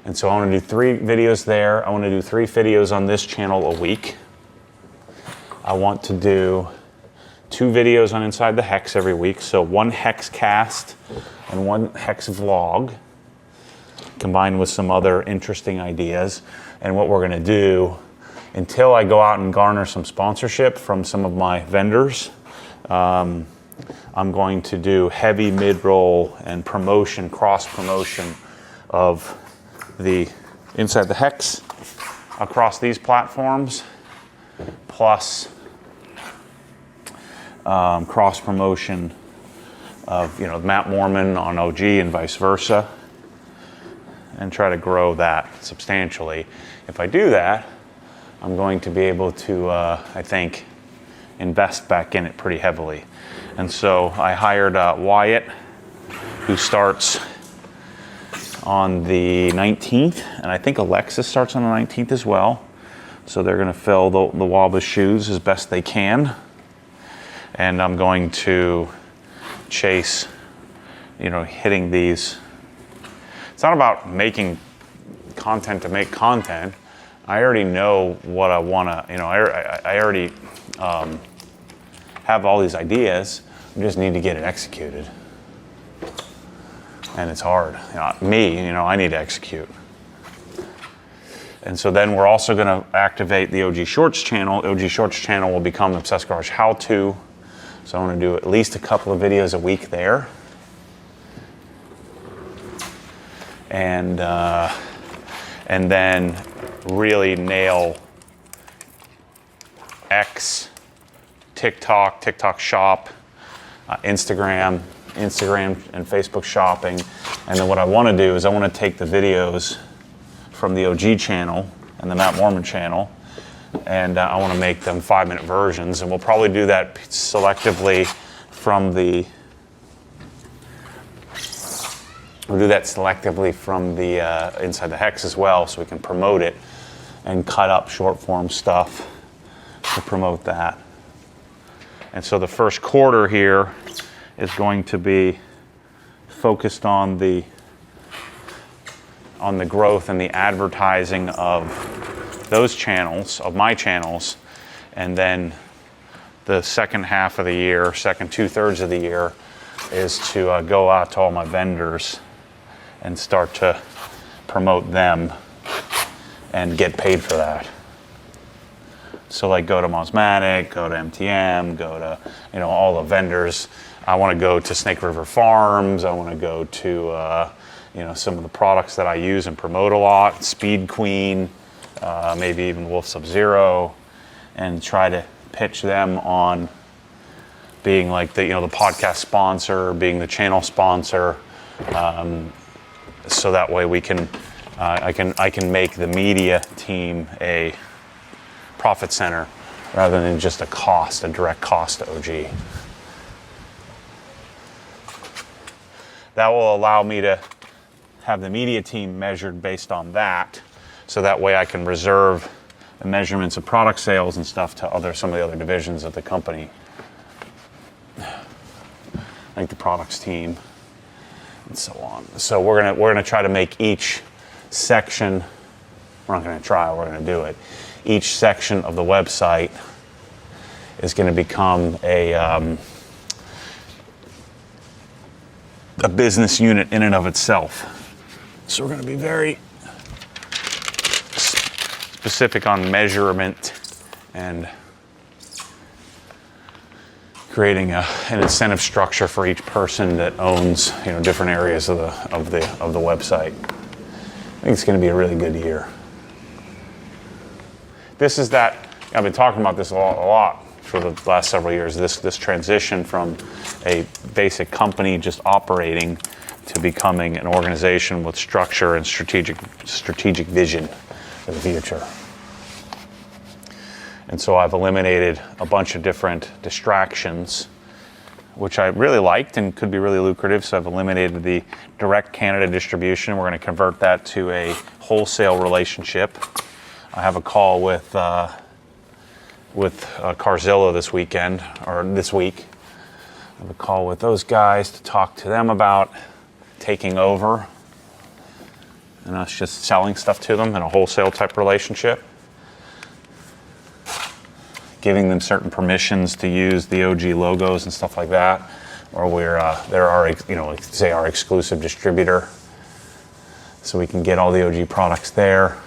And so I want to do 3 videos there. I want to do 3 videos on this channel a week. I want to do 2 videos on Inside the Hex every week. So 1 Hex cast and 1 Hex vlog, combined with some other interesting ideas. And what we're going to do, until I go out and garner some sponsorship from some of my vendors, I'm going to do heavy mid-roll and promotion, cross-promotion of the Inside the Hex across these platforms, plus cross-promotion of Matt Mormon on OG and vice versa, and try to grow that substantially. If I do that, I'm going to be able to, I think, invest back in it pretty heavily. And so I hired Wyatt, who starts on the 19th, and I think Alexis starts on the 19th as well. So they're going to fill the Wabash shoes as best they can. And I'm going to chase, hitting these. It's not about making content to make content. I already know what I want to, I already have all these ideas. I just need to get it executed. And it's hard. I need to execute. And so then we're also going to activate the OG Shorts channel. OG Shorts channel will become Obsessed Garage How To. So I want to do at least a couple of videos a week there. And then really nail X, TikTok Shop, Instagram, Instagram and Facebook shopping. And then what I want to do is I want to take the videos from the OG channel and the Matt Mormon channel, and I want to make them 5-minute versions, and we'll probably do that selectively from the inside the hex as well, so we can promote it and cut up short form stuff to promote that. And so the first quarter here is going to be focused on the growth and the advertising of those channels, of my channels, and then the second half of the year, second 2/3 of the year, is to go out to all my vendors and start to promote them and get paid for that. So like go to Mosmatic, go to MTM, go to, you know, all the vendors. I want to go to Snake River Farms. I want to go to you know, some of the products that I use and promote a lot, Speed Queen, maybe even Wolf Sub-Zero, and try to pitch them on being like the, you know, the podcast sponsor, being the channel sponsor, so that way we can, I can make the media team a profit center rather than just a cost, a direct cost to OG. That will allow me to have the media team measured based on that, so that way I can reserve the measurements of product sales and stuff to some of the other divisions of the company, like the products team and so on. So we're gonna try to make each section, we're not gonna try, we're gonna do it. Each section of the website is gonna become a business unit in and of itself. So we're going to be very specific on measurement and creating an incentive structure for each person that owns, you know, different areas of the website. I think it's going to be a really good year. This is that, I've been talking about this a lot for the last several years, this transition from a basic company just operating to becoming an organization with structure and strategic vision for the future. And so I've eliminated a bunch of different distractions, which I really liked and could be really lucrative. So I've eliminated the direct Canada distribution. We're going to convert that to a wholesale relationship. I have a call with Carzilla this weekend, or this week. I have a call with those guys to talk to them about taking over and us just selling stuff to them in a wholesale type relationship, giving them certain permissions to use the OG logos and stuff like that, or they're our, you know, like say our exclusive distributor, so we can get all the OG products there,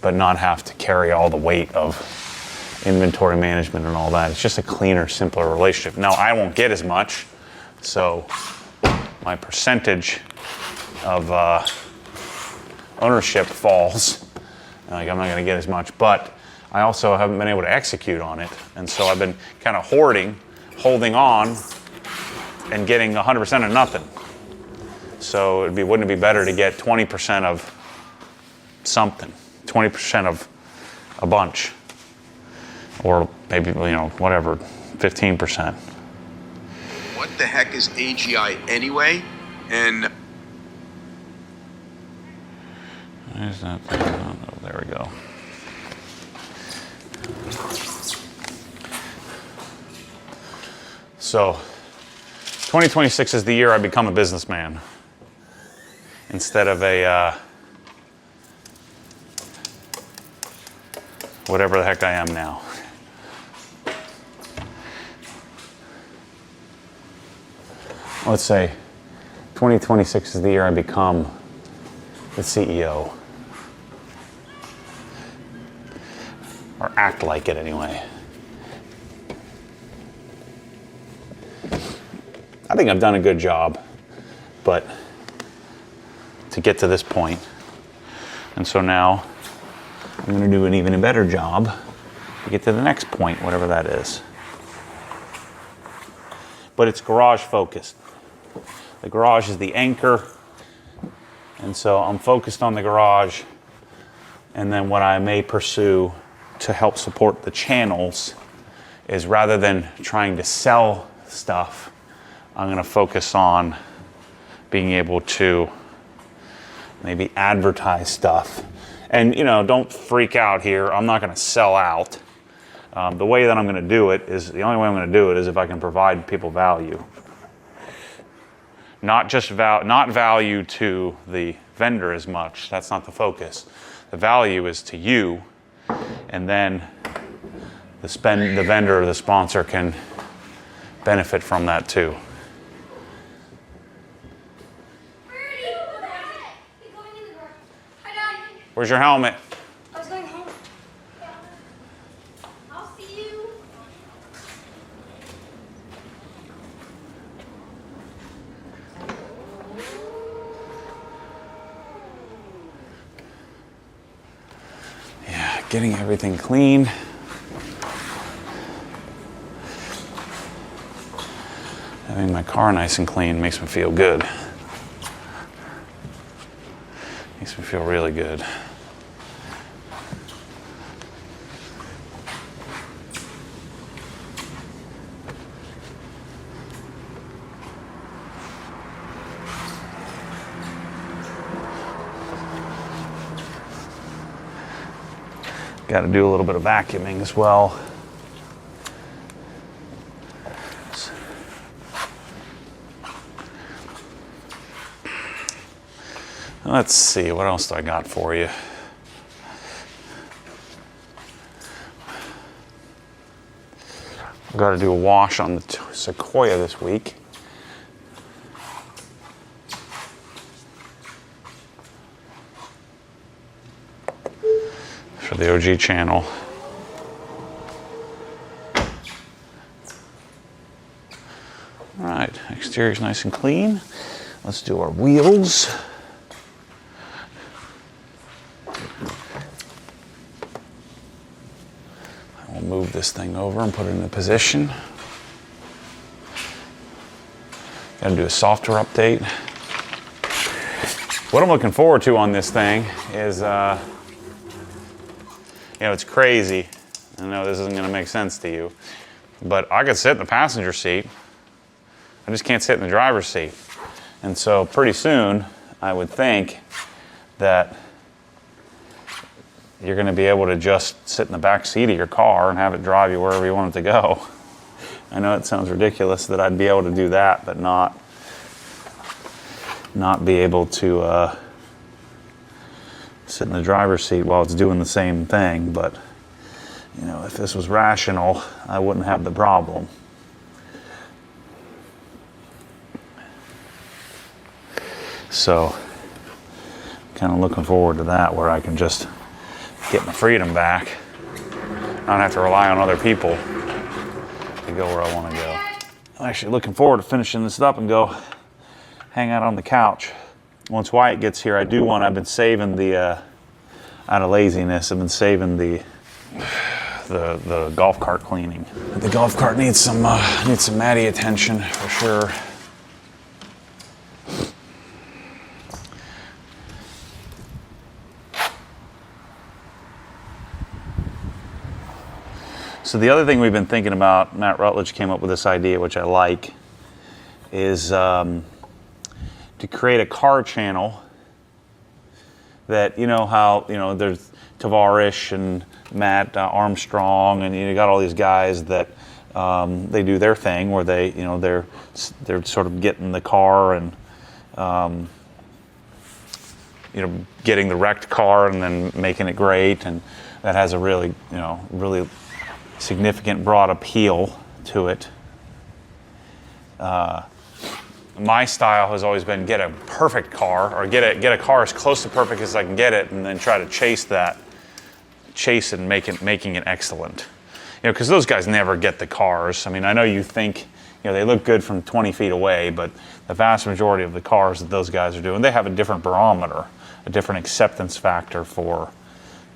but not have to carry all the weight of inventory management and all that. It's just a cleaner, simpler relationship. Now, I won't get as much, so my percentage of ownership falls. Like, I'm not going to get as much, but I also haven't been able to execute on it, and so I've been kind of holding on, and getting 100% of nothing. So wouldn't it be better to get 20% of something, 20% of a bunch? Or maybe, you know, whatever, 15%. What the heck is AGI anyway? And where's that thing? Oh, there we go. So, 2026 is the year I become a businessman instead of a whatever the heck I am now. Let's say 2026 is the year I become the CEO. Or act like it anyway. I think I've done a good job, but to get to this point. And so now I'm going to do an even better job to get to the next point, whatever that is. but it's garage focused. The garage is the anchor, and so I'm focused on the garage, and then what I may pursue to help support the channels is, rather than trying to sell stuff, I'm going to focus on being able to maybe advertise stuff. And, you know, don't freak out here. I'm not going to sell out. The way that I'm going to do it is, the only way I'm going to do it is if I can provide people value. Not just not value to the vendor as much. That's not the focus. The value is to you, and then the vendor or the sponsor can benefit from that too. Where's your helmet? I was going home. I'll see you. Yeah, getting everything clean. Having my car nice and clean makes me feel good. Makes me feel really good. Got to do a little bit of vacuuming as well. Let's see, what else do I got for you? I've got to do a wash on the Sequoia this week. For the OG channel. All right, exterior's nice and clean. Let's do our wheels. Move this thing over and put it in a position. Got to do a software update. What I'm looking forward to on this thing is, you know, it's crazy. I know this isn't going to make sense to you, but I could sit in the passenger seat. I just can't sit in the driver's seat. And so pretty soon, I would think that you're going to be able to just sit in the back seat of your car and have it drive you wherever you want it to go. I know it sounds ridiculous that I'd be able to do that, but not be able to sit in the driver's seat while it's doing the same thing. But, you know, if this was rational, I wouldn't have the problem. So, kind of looking forward to that, where I can just get my freedom back. I don't have to rely on other people to go where I want to go. I'm actually looking forward to finishing this up and go hang out on the couch. Once Wyatt gets here, I've been saving the, out of laziness, I've been saving the golf cart cleaning. The golf cart needs some Maddie attention for sure. So the other thing we've been thinking about, Matt Rutledge came up with this idea, which I like, is to create a car channel that, you know how, you know, there's Tavarish and Matt Armstrong, and you got all these guys that they do their thing where they, you know, they're sort of getting the car and, you know, getting the wrecked car and then making it great, and that has a really, you know, really significant broad appeal to it. My style has always been get a perfect car, or get a car as close to perfect as I can get it, and then try to chase it and making it excellent. You know, because those guys never get the cars. I mean, I know you think, you know, they look good from 20 feet away, but the vast majority of the cars that those guys are doing, they have a different barometer, a different acceptance factor for,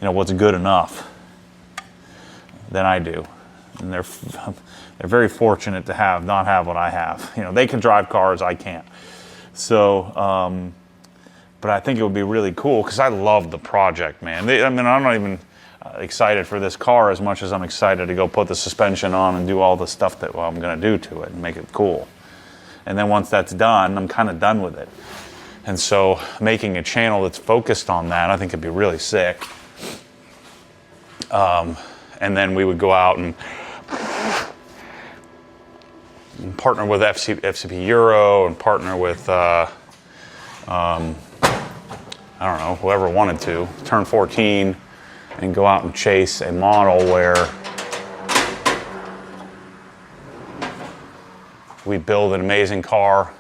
you know, what's good enough than I do. and they're very fortunate to not have what I have. You know, they can drive cars, I can't. So, but I think it would be really cool because I love the project, man. I mean, I'm not even excited for this car as much as I'm excited to go put the suspension on and do all the stuff that I'm going to do to it and make it cool. And then once that's done, I'm kind of done with it. And so making a channel that's focused on that, I think it'd be really sick. And then we would go out and partner with FCP Euro and partner with, I don't know, whoever wanted to, turn 14 and go out and chase a model where we build an amazing car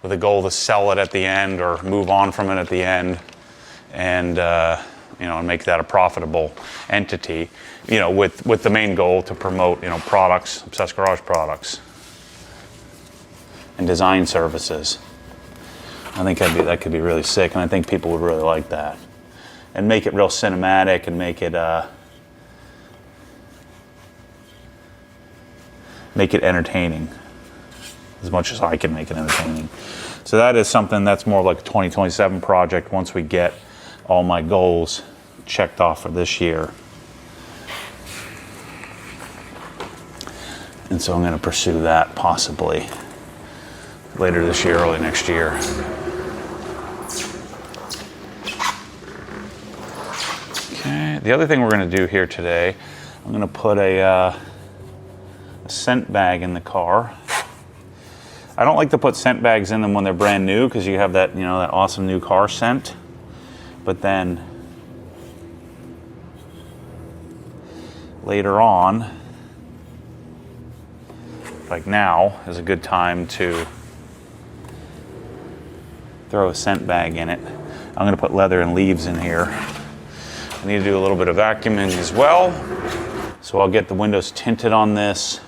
with a goal to sell it at the end or move on from it at the end, and you know, and make that a profitable entity, you know, with the main goal to promote, you know, products, Obsessed Garage products, and design services. I think that could be really sick, and I think people would really like that, and make it real cinematic, and make it entertaining as much as I can make it entertaining. So that is something that's more like a 2027 project once we get all my goals checked off for this year. And so I'm going to pursue that possibly later this year, early next year. Okay, the other thing we're going to do here today, I'm going to put a scent bag in the car. I don't like to put scent bags in them when they're brand new because you have that, you know, that awesome new car scent. But then later on, like now, is a good time to throw a scent bag in it. I'm going to put leather and leaves in here. I need to do a little bit of vacuuming as well. So I'll get the windows tinted on this.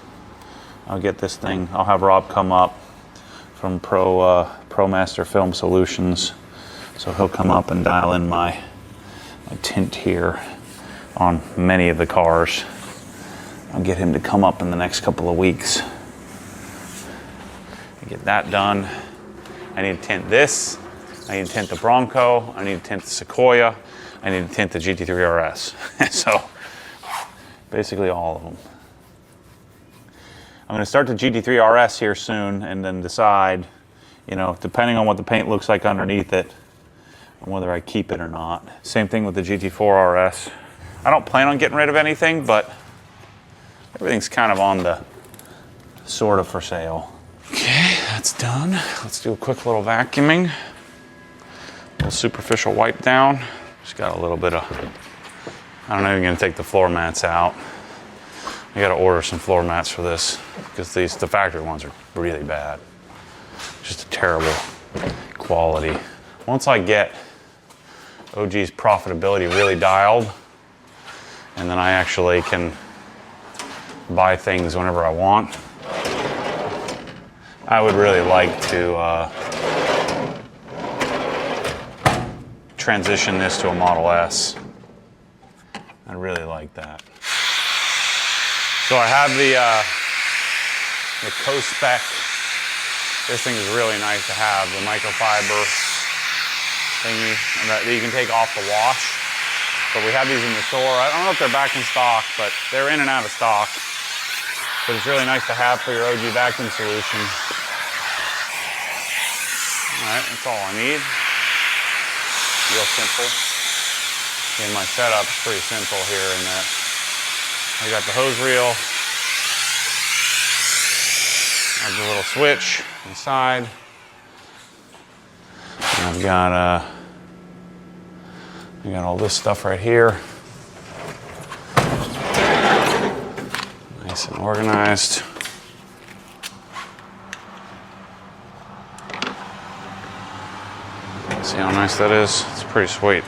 I'll get this thing, I'll have Rob come up from ProMaster Film Solutions. So he'll come up and dial in my tint here on many of the cars. I'll get him to come up in the next couple of weeks. Get that done. I need to tint this. I need to tint the Bronco. I need to tint the Sequoia. I need to tint the GT3 RS. So basically all of them. I'm going to start the GT3 RS here soon and then decide, you know, depending on what the paint looks like underneath it, whether I keep it or not. Same thing with the GT4 RS. I don't plan on getting rid of anything, but everything's kind of on the sort of for sale. Okay, that's done. Let's do a quick little vacuuming. A little superficial wipe down. Just got a little bit of, I don't know if I'm gonna take the floor mats out. I gotta order some floor mats for this because the factory ones are really bad. Just a terrible quality. Once I get OG's profitability really dialed, and then I actually can buy things whenever I want, I would really like to transition this to a Model S. I really like that. So I have the Co-Spec. This thing is really nice to have, the microfiber thingy that you can take off the wash. But we have these in the store. I don't know if they're back in stock, but they're in and out of stock. But it's really nice to have for your OG vacuum solution. All right, that's all I need. Real simple. And my setup is pretty simple here in that I got the hose reel. I have the little switch inside. And I've got I got all this stuff right here. Nice and organized. See how nice that is? It's pretty sweet.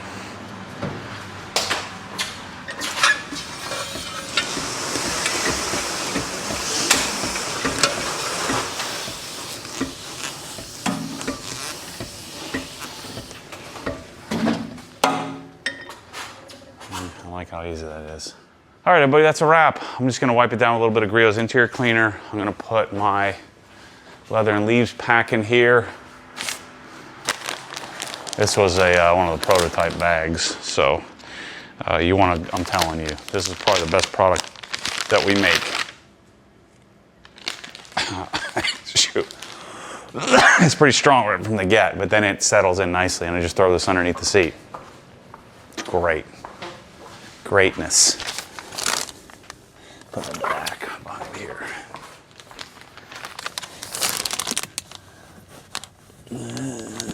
I like how easy that is. All right, everybody, that's a wrap. I'm just gonna wipe it down with a little bit of Griot's interior cleaner. I'm gonna put my leather and leaves pack in here. This was one of the prototype bags, so I'm telling you, this is probably the best product that we make. Shoot. It's pretty strong right from the get, but then it settles in nicely, and I just throw this underneath the seat. Great. Greatness. Put it back behind here. Put it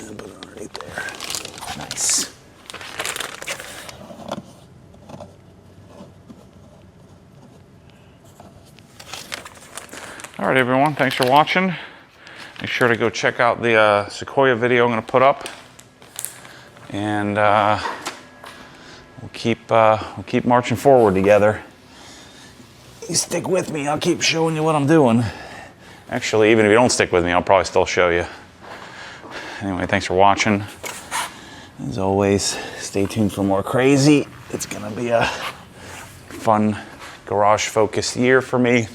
underneath there. Nice. All right, everyone, thanks for watching. Make sure to go check out the Sequoia video I'm going to put up, and we'll keep marching forward together. You stick with me, I'll keep showing you what I'm doing. Actually, even if you don't stick with me, I'll probably still show you. Anyway, thanks for watching. As always, stay tuned for more crazy. It's going to be a fun garage-focused year for me.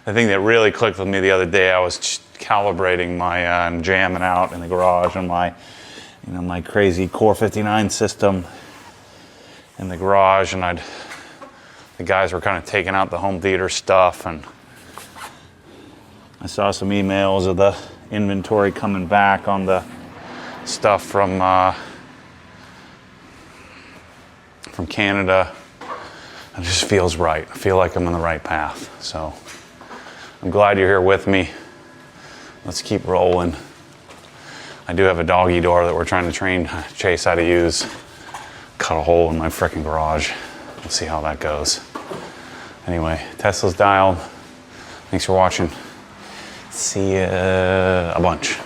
The thing that really clicked with me the other day, I was calibrating my and jamming out in the garage on my, my crazy Core 59 system in the garage, and the guys were kind of taking out the home theater stuff, and I saw some emails of the inventory coming back on the stuff from Canada. It just feels right. I feel like I'm on the right path. So I'm glad you're here with me. Let's keep rolling. I do have a doggy door that we're trying to train Chase how to use. Cut a hole in my frickin' garage. We'll see how that goes. Anyway, Tesla's dialed. Thanks for watching. See ya a bunch.